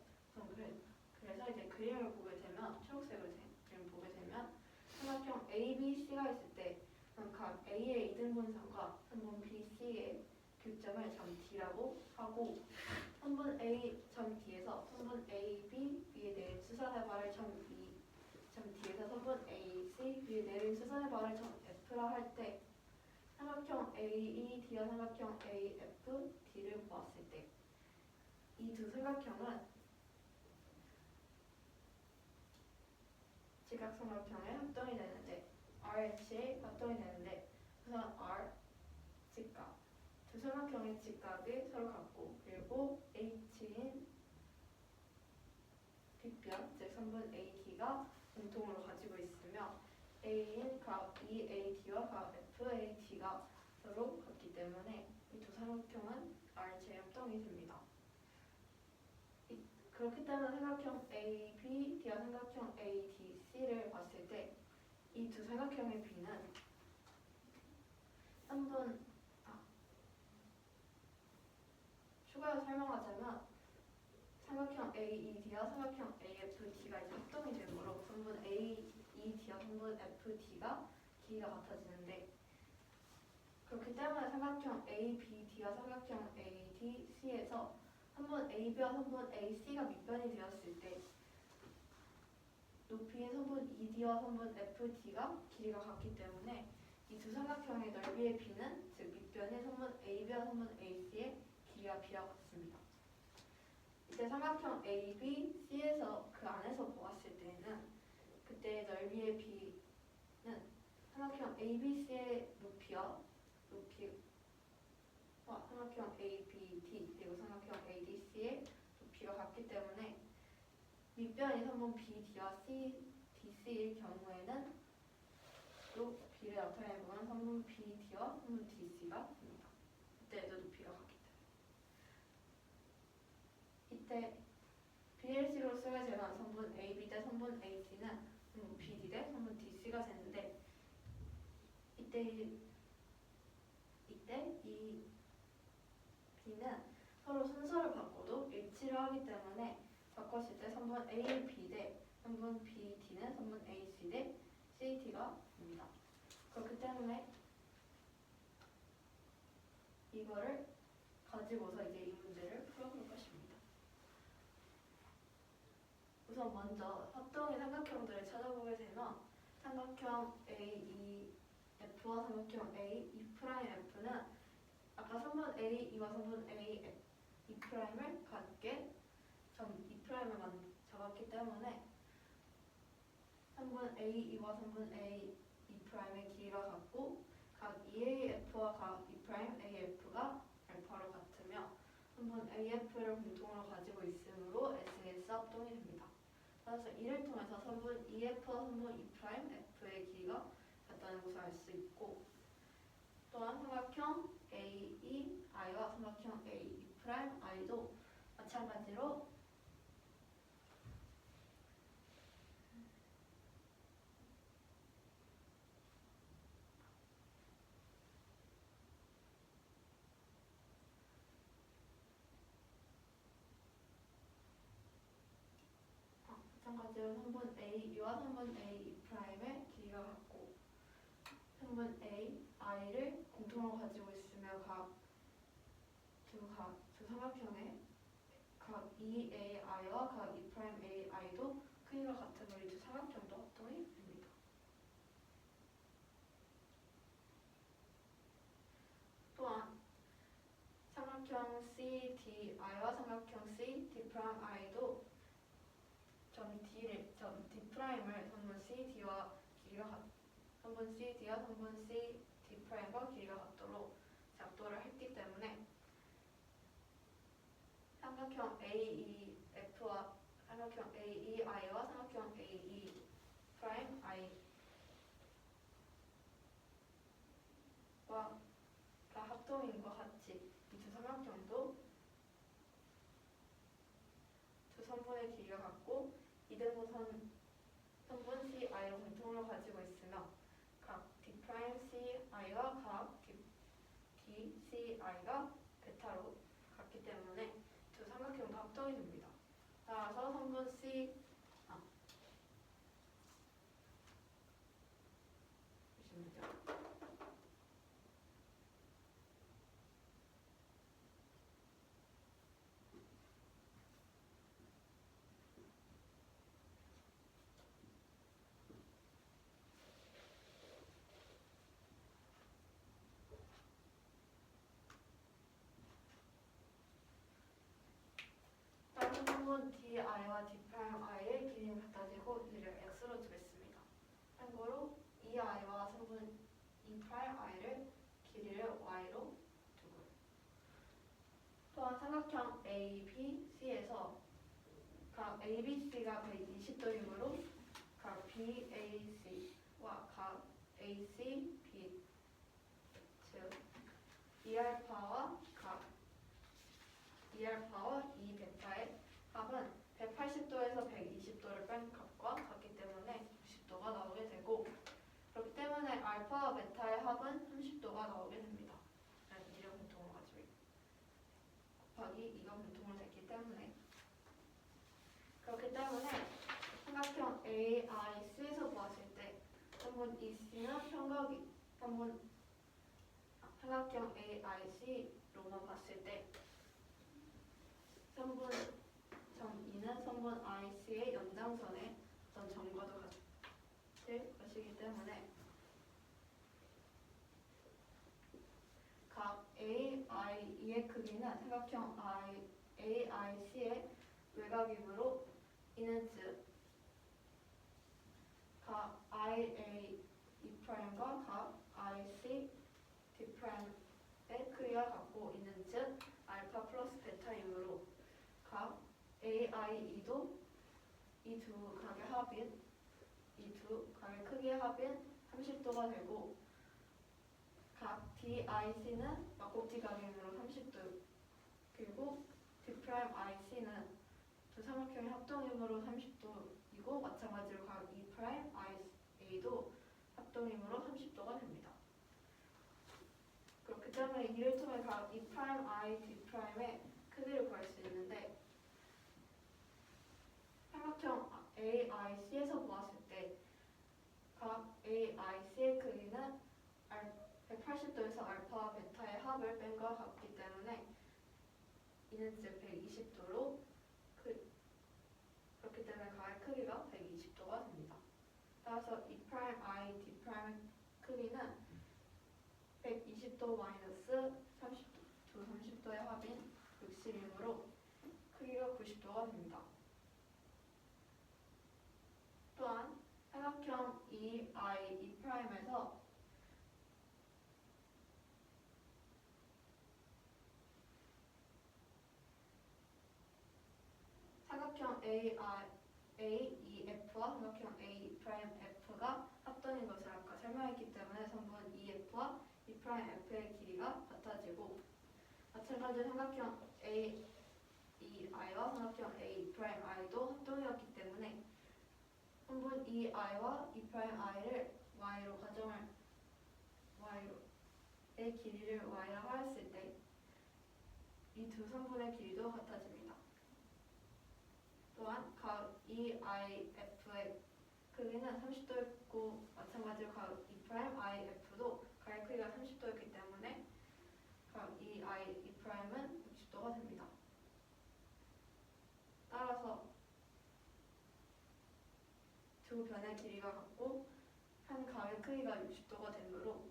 Speaker 2: 그래서 이제 그림을 보게 되면, 초록색으로 된 그림을 보게 되면 삼각형 A, B, C가 있을 때 각 A의 이등분선과 선분 B, C의 교점을 점 D라고 하고, 선분 A 점 D에서 선분 A, B에 대해 수선해봐를 점 E, 점 D에서 선분 A, C, B에 내린 수선해봐를 점 F라 할 때 삼각형 AED와 삼각형 AFD를 보았을 때 이 두 삼각형은 직각삼각형의 합동이 되는데, RH의 합동이 되는데, 우선 R 직각, 두 삼각형의 직각이 서로 같고, 그리고 H인 빗변, 즉 선분 AD가 공통으로 가지고 있으며, A인 각 EAD와 각 FAD가 서로 같기 때문에 이 두 삼각형은 RJ 합동이 됩니다. 그렇기 때문에 삼각형 ABD와 삼각형 ADC를 봤을 때 이 두 삼각형의 B는 추가로 설명하자면, 삼각형 AED와 삼각형 AFD가 이제 합동이 되므로 선분 AED와 선분 FD가 길이가 같아지는데, 그렇기 때문에 삼각형 ABD와 삼각형 ADC에서 선분 AB와 선분 AC가 밑변이 되었을 때 높이인 선분 ED와 선분 FD가 길이가 같기 때문에 이 두 삼각형의 넓이의 B는, 즉 밑변인 선분 AB와 선분 AC의 길이가 B와 같습니다. 이때 삼각형 ABC에서 그 안에서 보았을 때는 그때 넓이의 B는 삼각형 ABC의 높이와 삼각형 ABD 그리고 삼각형 ADC의 높이가 같기 때문에 밑변이 선분 BD와 DC일 경우에는 또 B를 나타내보면 선분 BD와 선분 DC가 됩니다. 이때도 높이가 같기 때문에. 이때 BLC로 쓰게 되면 선분 AB 대 선분 AC는 선분 BD 대 선분 DC가 되는데, 이때 이 B는 서로 순서를 바꿔도 일치를 하기 때문에 바꿨을 때 선분 AB 대 선분 BD는 선분 AC 대 CD가 됩니다. 그렇기 때문에 이거를 가지고서 이제 이 문제를 풀어볼 것입니다. 우선 먼저 합동의 삼각형들을 찾아보게 되면 삼각형 AEF F와 삼각형 A, E'F는 아까 선분 A2와 선분 A, E'을 갖게 점 E'을 잡았기 때문에 선분 A2와 선분 A, E'의 길이가 같고 각 EAF와 각 E' AF가 알파로 같으며 선분 AF를 공통으로 가지고 있으므로 SS 합동이 됩니다. 따라서 이를 통해서 선분 EF와 선분 E' F의 길이가 같다는 것을 알 수 있고 또한 삼각형 AEI와 삼각형 AE'I도 마찬가지로 선분 AU와 선분 AE'의 길이가 같고 선분 AI를 공통으로 가지고 있으며 두 삼각형의 각 EAI와 각 E'AI도 크기가 같으므로 이 두 삼각형도 합동이 됩니다. 또한 삼각형 CDI와 삼각형 CD'I도 점 D'를 선분 CD와 선분 CD와 선분 CD'과 길이가 같도록 작도를 했기 때문에 삼각형 AEF와 삼각형 AEI와 삼각형 AE'I가 합동인 것 같이 이 두 삼각형도 두 선분의 길이가 같고 이등분선 선분 CI를 공통으로 가지고 있으며 각 D'CI와 각 DCI가 베타로 같기 때문에 두 삼각형도 합동이 됩니다. 따라서 선분 선분 DI와 D'I의 길이는 같아지고 이를 X로 두겠습니다. 참고로 EI와 선분 E'I를 길이를 Y로 두고요. 또한 삼각형 ABC에서 각 ABC가 120도이므로 각 BAC와 각 ACB 즉 E알파와 E베타의 합은 180도에서 120도를 뺀 값과 같기 때문에 90도가 나오게 되고 그렇기 때문에 알파와 베타의 합은 30도가 나오게 됩니다. 2를 공통으로 가지고 있고 곱하기 2가 공통으로 됐기 때문에 그렇기 때문에 삼각형 AIC에서 보았을 때 선분 EC는 삼각형 AIC로만 봤을 때 선분 점 E는 선분 IC의 연장선의 어떤 점과도 같을 것이기 때문에 각 AIE의 크기는 삼각형 AIC의 외곽이므로 이는 즉 각 IAE'과 각 IC D'의 크기가 같고 이는 즉 알파 플러스 베타이므로 각 AIE도 이 두 각의 크기의 합인 30도가 되고 각 DIC는 막곱지각이므로 30도 그리고 D'IC는 두 삼각형의 합동이므로 30도이고 마찬가지로 각 E'IA도 합동이므로 30도가 됩니다. 그렇기 때문에 이를 통해 각 E'I, D'의 크기를 구할 수 있는데 삼각형 AIC에서 보았을 때 각 AIC의 크기는 180도에서 알파와 베타의 합을 뺀 것과 같기 때문에 이는 즉 120도로 그렇기 때문에 각의 크기가 120도가 됩니다. 따라서 E'I, D'의 크기는 30도 마이너스 30도의 합인 60이므로 크기가 90도가 됩니다. 또한 삼각형 EIE'에서 삼각형 AEF와 삼각형 AE'F가 합동인 것을 아까 설명했기 때문에 선분 EF와 E'F의 길이가 같아지고, 마찬가지로 삼각형 AEI와 삼각형 AE'I도 합동이었기 때문에 선분 EI와 E'I를 Y로 가정을 Y의 길이를 Y라 하였을 때 이 두 선분의 길이도 같아집니다. 또한 각 EIF의 크기는 30도였고 마찬가지로 각 E'IF도 각의 크기가 30도였기 때문에 각 EIE'은 60도가 됩니다. 따라서 두 변의 길이가 같고 한 각의 크기가 60도가 되므로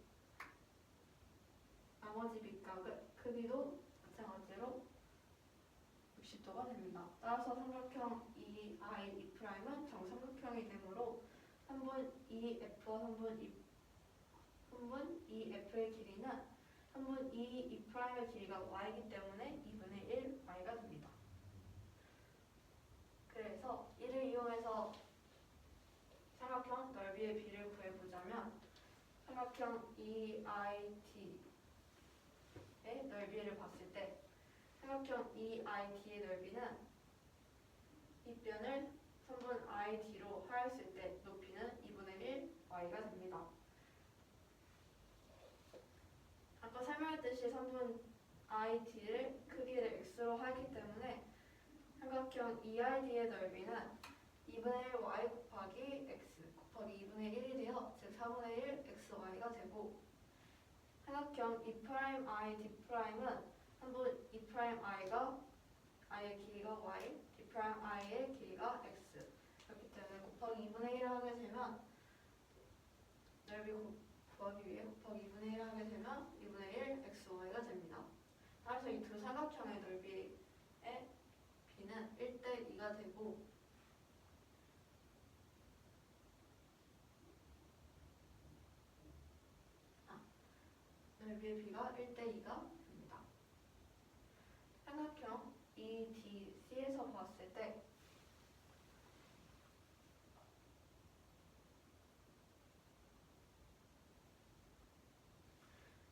Speaker 2: 나머지 밑각의 크기도 마찬가지로 60도가 됩니다. 따라서 삼각형 EIE'은 정삼각형이 되므로 선분 EF와 선분 EF의 길이는 선분 EE'의 길이가 y이기 때문에 2분의 1 y가 됩니다. 그래서 이를 이용해서 삼각형 넓이의 비를 구해보자면 삼각형 EIT의 넓이를 봤을 때 삼각형 EIT의 넓이는 윗변을 선분 ID로 하였을 때 높이는 2분의 1 y가 됩니다. 아까 설명했듯이 선분 ID를 크기를 x로 하였기 때문에 삼각형 EID의 넓이는 2분의 1 y 곱하기 x 곱하기 2분의 1이 되어 즉 4분의 1 xy가 되고, 삼각형 E'Id'은 선분 E'I가 i의 길이가 y, D'I의 길이가 x 그렇기 때문에 곱하기 2분의 1을 하게 되면 넓이 구하기 위해 곱하기 2분의 1을 하게 되면 2분의 1 xy가 됩니다. 따라서 이 두 삼각형의 넓이의 비는 1대 2가 되고, 넓이의 비가 1대 2가 됩니다. 삼각형 EDC에서 봤을 때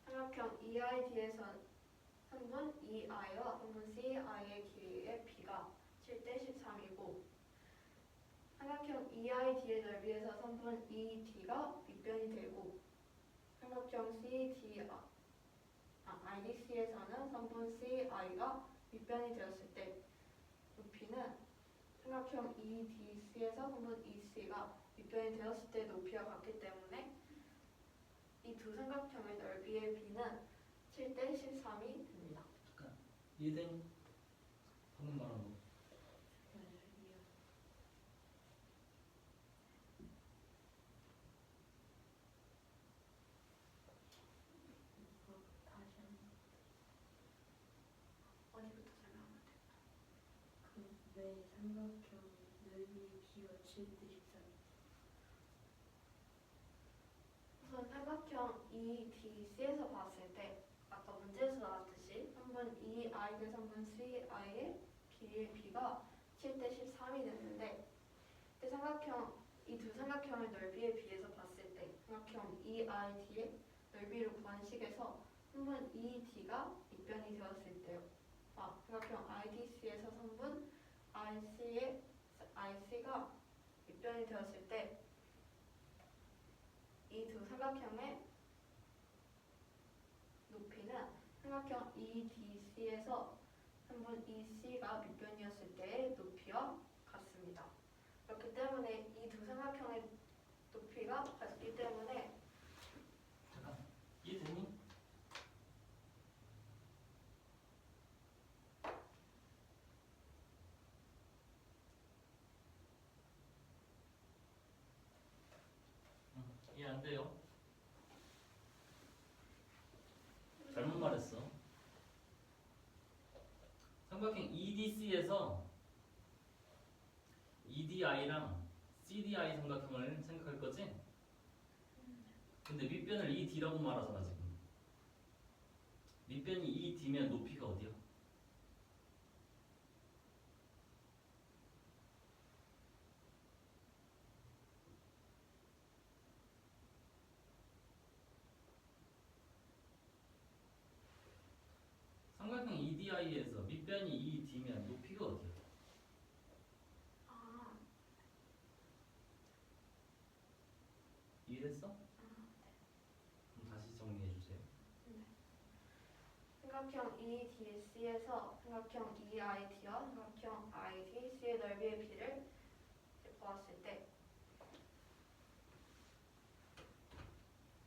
Speaker 2: 삼각형 EID에서 선분 EI와 선분 CI의 길이의 비가 7대 13이고, 삼각형 EID의 넓이에서 선분 ED가 밑변이 되고, 삼각형 IDC에서는 선분 CI가 밑변이 되었을 때 높이는 삼각형 EDC에서 선분 EC가 밑변이 되었을 때 높이와 같기 때문에 이 두 삼각형의 넓이의 비는 7대 13이 됩니다.
Speaker 3: 잠깐 이해된? 방금 말한 거.
Speaker 2: 어디부터 설명하면 돼요?
Speaker 1: 왜 삼각형 넓이의 비가 7대 13?
Speaker 2: 우선 삼각형 EDC에서 봤을 때 아까 문제에서 나왔듯이 선분 EI 대 선분 CI의 길이의 비가 7대 13이 됐는데, 이 두 삼각형의 넓이의 비에서 봤을 때 삼각형 EID의 넓이를 구한 식에서 선분 ED가 밑변이 되었을 때요, 삼각형 IDC에서 선분 IC가 밑변이 되었을 때 이 두 삼각형의 높이는 삼각형 EDC에서 선분 EC가 밑변이었을 때의 높이와 같습니다. 그렇기 때문에 이 두 삼각형의 높이가 같기 때문에
Speaker 3: 잠깐 이해되니? 이해 안 돼요? 삼각형 EDC에서 EDI랑 CDI 삼각형을 생각할 거지? 근데 밑변을 ED라고 말하잖아 지금. 밑변이 ED면 높이가 어디야? 삼각형 EDI에서 밑변이 ED면 높이가 어디야?
Speaker 2: 아,
Speaker 3: 이해됐어? 그럼 다시 정리해 주세요.
Speaker 2: 삼각형 EDC에서 삼각형 EID와 삼각형 IDC의 넓이의 비를 보았을 때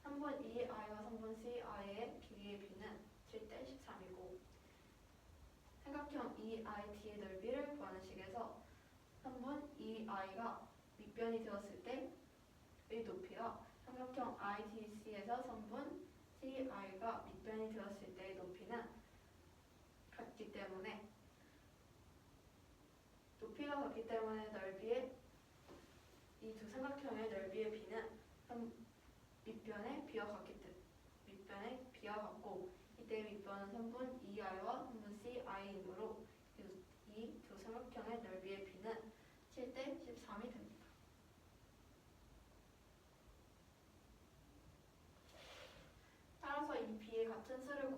Speaker 2: 3번 EI와 3번 CI의 길이의 비는 7대 13이고 삼각형 EID의 넓이를 구하는 식에서 3번 EI가 밑변이 되었을 때의 높이와 삼각형 IDC에서 3번 CI가 밑변이 되었을 때의 높이는 같기 때문에 높이가 같기 때문에 넓이의 이 두 삼각형의 넓이의 비는 밑변의 비와 밑변의 비와 같고 이때 밑변은 3분 EI와 3분 CI이므로 이 두 삼각형의 넓이의 비는 7대 13이 됩니다. 따라서 이 B의 같은 수를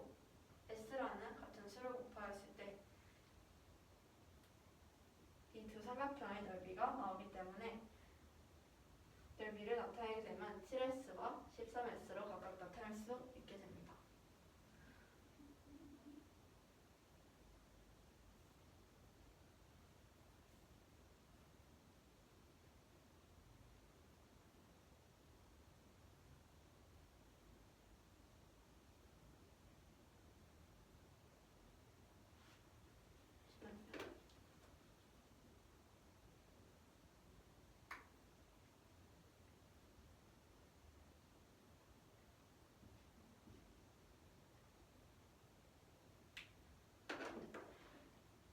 Speaker 2: S라는 같은 수를 곱하였을 때 이 두 삼각형의 넓이가 나오기 때문에 넓이를 나타내게 되면 7S와 13S로 각각 나타낼 수 있게 됩니다.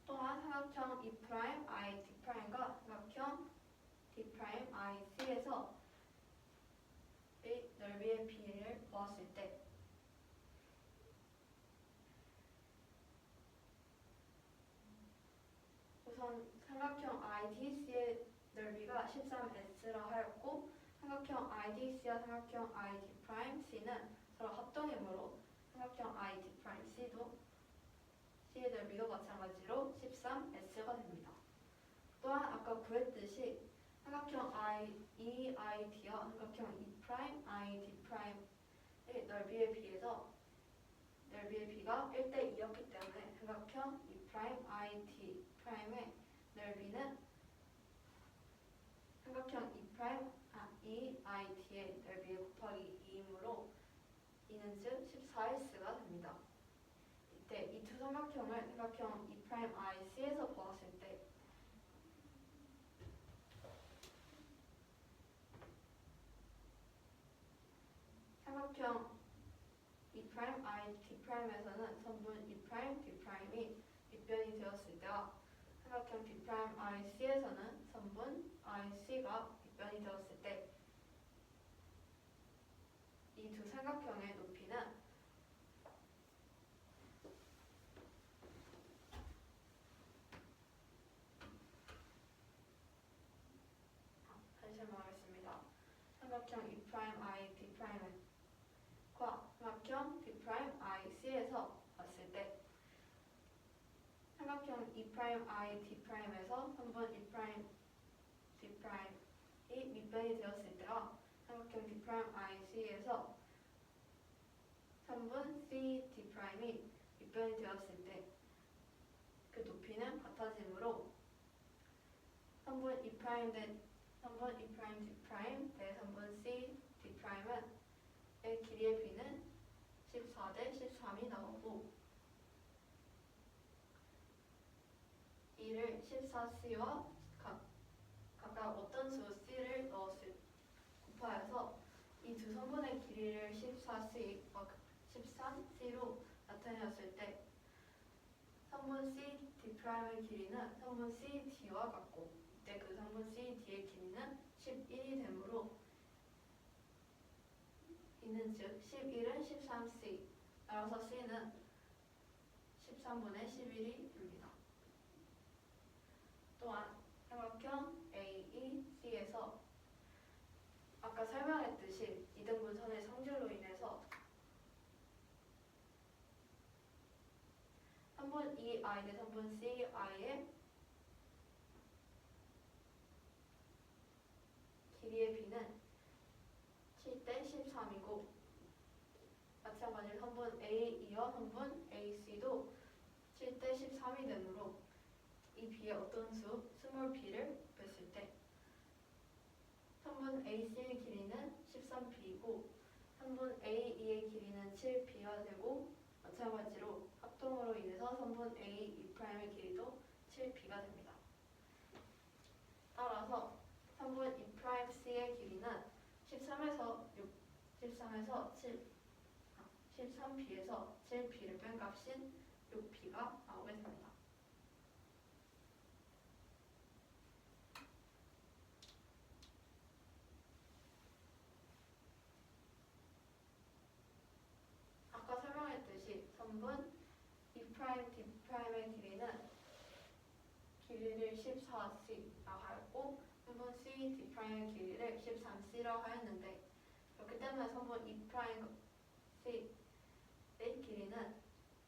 Speaker 2: 또한 삼각형 E'I'D'과 삼각형 D'Ic에서 넓이의 비를 보았을 때 우선 삼각형 IDC의 넓이가 13S라 하였고 삼각형 IDC와 삼각형 ID'C는 서로 합동이므로 삼각형 ID'C도 C의 넓이도 마찬가지로 13S가 됩니다. 또한 아까 구했듯이 삼각형 EID와 삼각형 E'ID'의 넓이에 비해서 넓이의 비가 1대 2였기 때문에 삼각형 E'ID'의 넓이는 삼각형 EID의 넓이에 곱하기 2이므로 이는 즉 14S가 됩니다. 이때 이 두 삼각형을 삼각형 E'IC에서 보았을 때 삼각형 E'ID'에서는 선분 E'D'이 밑변이 되었을 때와 삼각형 D'IC에서는 선분 IC가 밑변이 되었을 때 이 두 삼각형의 높이는 다시 설명하겠습니다. 삼각형 E'ID'과 삼각형 D'IC에서 봤을 때 삼각형 E'ID'에서 선분 E'D'이 밑변이 되었을 때와 삼각형 D'IC에서 선분 CD'이 밑변이 되었을 때 그 높이는 같아지므로 선분 E' 대 선분 E' D' 대 선분 C D'의 길이의 비는 14대 13이 나오고 이를 14C와 각각 어떤 수 C를 곱하여서 이 두 선분의 길이를 14C와 13C로 나타내었을 때 성분 C D'의 길이는 성분 C D와 같고 이때 그 성분 C D의 길이는 11이 되므로 이는 즉 11은 13C 따라서 C는 13분의 11이 됩니다. 또한 삼각형 AEC에서 아까 설명했듯이 이등분선의 성질로 인해서 성분 EI 대 성분 CI의 길이의 비는 7대 13이고 마찬가지로 성분 AE와 성분 AC도 7대 13이 되므로 이 비의 어떤 수, 스몰 b를 곱했을 때 성분 AC의 길이는 13b이고 성분 AE의 길이는 7b가 되고 마찬가지로 합동으로 인해서 성분 AE'의 길이도 7b가 됩니다. 따라서 성분 E'C의 길이는 13에서 13b에서 7b를 뺀 값인 6b가 나오게 됩니다. 아까 설명했듯이 성분 E'D'의 길이를 14c라고 하였고 성분 CD'의 길이를 13c라고 하였는데 그렇기 때문에 성분 E'C의 길이는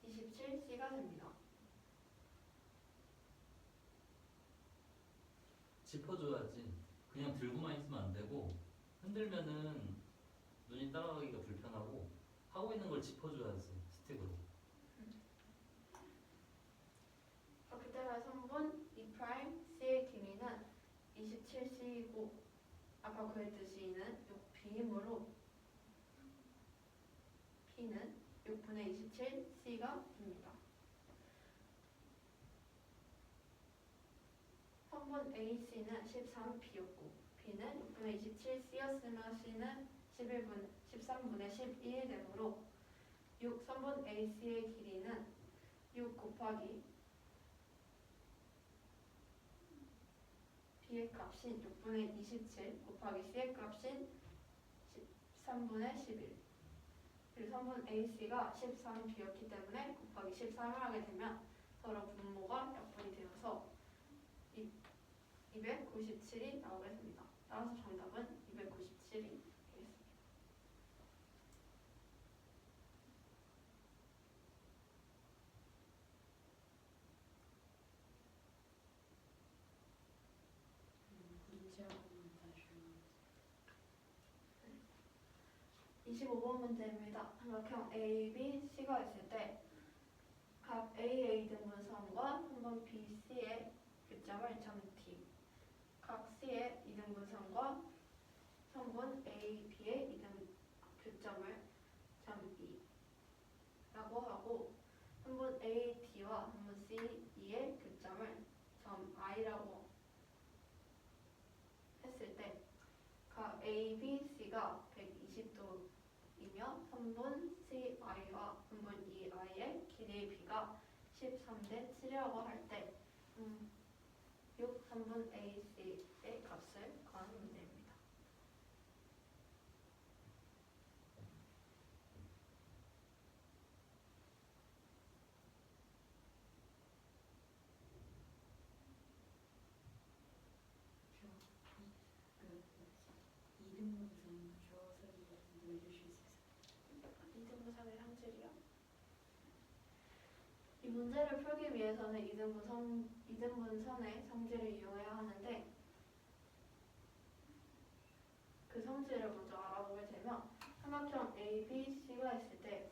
Speaker 2: 27c가 됩니다.
Speaker 4: 짚어줘야지. 그냥 들고만 있으면 안 되고 흔들면은 눈이 따라가기가 불편하고 하고 있는 걸 짚어줘야지 스틱으로.
Speaker 2: 그렇기 때문에 성분 E'C의 길이는 27c이고 아까 그랬듯이 이는 6b이므로 b는 6분의 27c가 됩니다. 성분 AC는 13b였고 b는 6분의 27c였으며 c는 13분의 11이 되므로 성분 AC의 길이는 6 곱하기 b의 값인 6분의 27 곱하기 c의 값인 13분의 11 그리고 성분 AC가 13b였기 때문에 곱하기 13을 하게 되면 서로 분모가 약분이 되어서 297이 나오게 됩니다. 따라서 정답은 297이 되겠습니다.
Speaker 1: 문제 한번 다시
Speaker 2: 25번 문제입니다. 삼각형 A, B, C가 있을 때 각 AA 등분선과 성분 B, C의 교점을 점 D, 각 C의 이등분선과 성분 A, B의 교점을 점 E 라고 하고 성분 A, D와 성분 C, E의 교점을 점 I라고 했을 때 각 A, B, C가 120도이며 성분 CI와 성분 EI의 길이의 비가 13대 7이라고 할 때 6 성분 AC의 값을 구하는 문제입니다.
Speaker 1: 이등분선 주어서 보여주실 수 있어요?
Speaker 2: 이등분선의 성질이요? 이 문제를 풀기 위해서는 이등분선의 성질을 이용해야 하는데 그 성질을 먼저 알아보게 되면 삼각형 A, B, C가 있을 때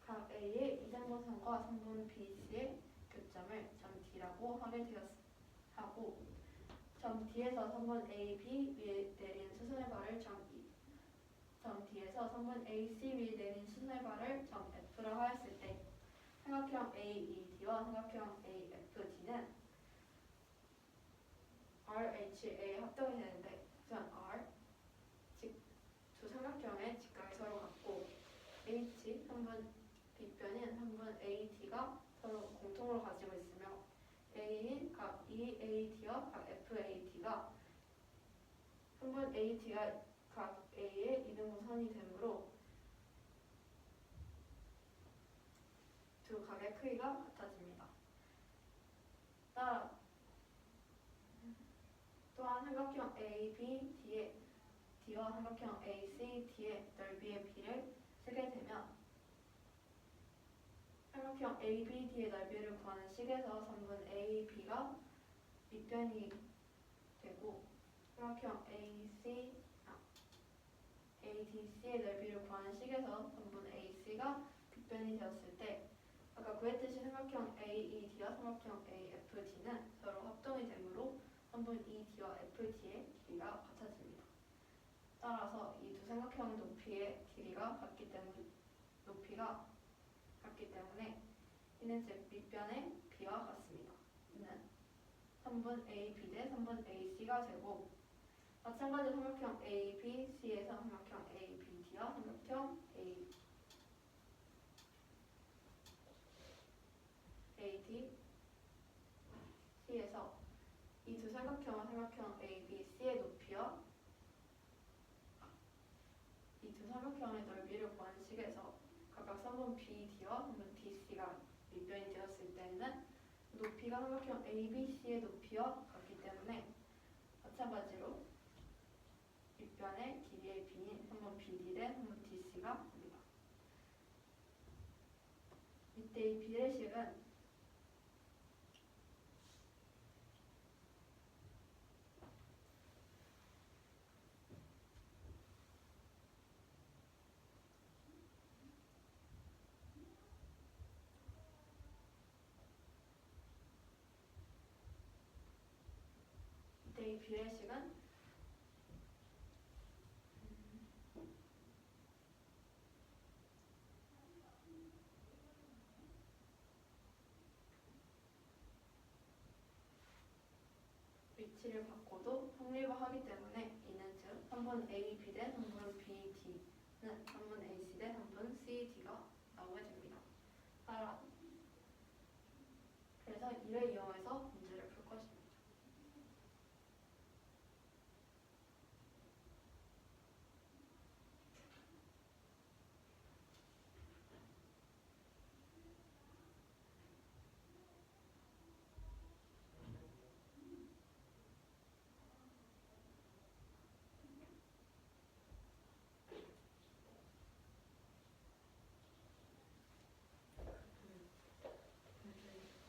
Speaker 2: 각 A의 이등분선과 성분 B, C의 교점을 점 D라고 하게 하고 점 D에서 성분 A, B 위에 내린 수선의 발을 점 E, 점 D에서 성분 AC 위에 내린 수선의 발을 점 F라 하였을 때 삼각형 AED와 삼각형 AFD는 RHA 합동이 되는데 우선 R, 즉 두 삼각형의 직각이 서로 같고 A, 같이 한분 빗변인 한분 AD가 서로 공통으로 가지고 있으며 A인 각 EAD와 각 FAD가 한분 AD가 각 A의 이등분선이 되므로 두 각의 크기가 같아집니다. 따라 또한 삼각형 ABD의 D와 삼각형 ACD의 넓이의 비를 쓰게 되면 삼각형 ABD의 넓이를 구하는 식에서 선분 AB가 밑변이 되고 삼각형 ADC의 넓이를 구하는 식에서 선분 AC가 빗변이 되었을 때 아까 구했듯이 삼각형 AED와 삼각형 AFD는 서로 합동이 되므로 선분 ED와 FD의 길이가 같아집니다. 따라서 이 두 삼각형의 높이의 길이가 같기 때문에 이는 즉 밑변의 비와 같습니다. 이는 3분 AB 대 3분 AC가 되고 마찬가지로 삼각형 ABC에서 삼각형 ABD와 삼각형 ADC에서 이 두 삼각형은 삼각형 ABC의 높이와 이 두 삼각형의 넓이를 구하는 식에서 각각 선분 BD와 선분 DC가 밑변이 되었을 때는 높이가 삼각형 ABC의 높이와 같기 때문에 마찬가지로 밑변의 길이의 비인 선분 BD 대 선분 DC가 됩니다. 이때 이 비례식은 위치를 바꿔도 성립하기 때문에 이는 즉 3분 AB 대 3분 BD는 3분 AC 대 3분 CD가 나오게 됩니다. 그래서 이를 이용해서 문제를 풀 것입니다.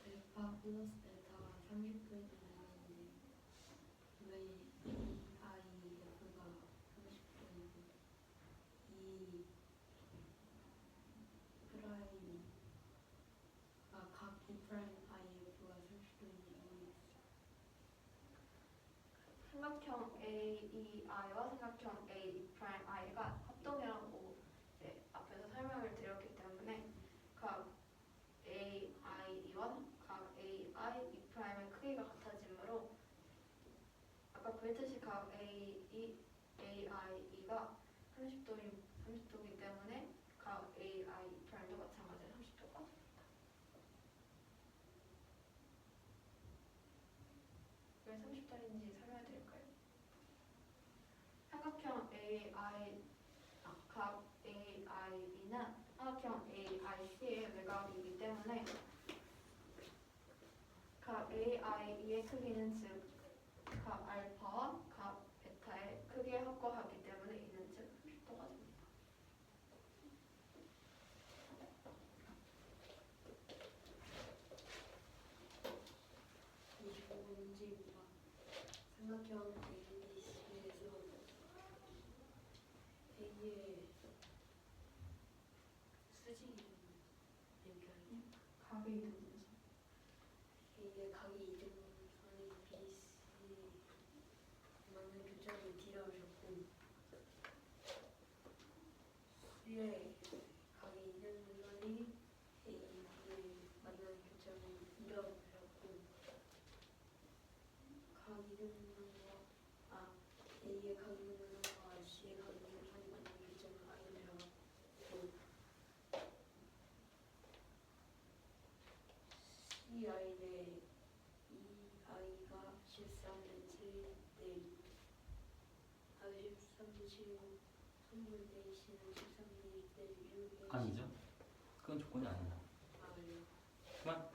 Speaker 1: 알파 플러스 베타가 30도인 나는데 왜 EIF가 30도이고 E 프라임 각 E 프라임 IF가 30도인지 모르겠어요.
Speaker 2: 삼각형 AEI와 삼각형 AE'I가 합동이라고 이제 앞에서 설명을 드렸기 때문에 각 AIE와 각 AI, E'의 크기가 같아지므로 아까 구했듯이 각 AIE가 30도이기 때문에 각 AI, E'도 마찬가지로 30도가 됩니다. 왜 30도인지 설명해 드릴까요? 삼각형 각 AIE는 삼각형 AIC의 외곽이기 때문에 각 AIE의 크기는 즉 각 알파와 각 베타의 크기에 합과하기 때문에 이는 즉 30도가 됩니다.
Speaker 1: 25문제입니다. 삼각형 ABC에서 A의 수직이 연결이
Speaker 2: 각의 이등분선
Speaker 1: A의 각이 이등분선이 BC 맞는 교점을 D라고 하셨고 C의 각이 이등분선이 AB에 맞는 교점을 E라고 하셨고 각 이등분선과 A의 각 이등분선과 C의 각 이등분선이 맞는 교점을 I로 배웠고 2i 대 2i가 13대 7대 13대 7이고 3분의 c는 13대 1대 6대
Speaker 4: 아니죠? 그건 조건이 아니야.
Speaker 1: 아 그래요?
Speaker 4: 그만.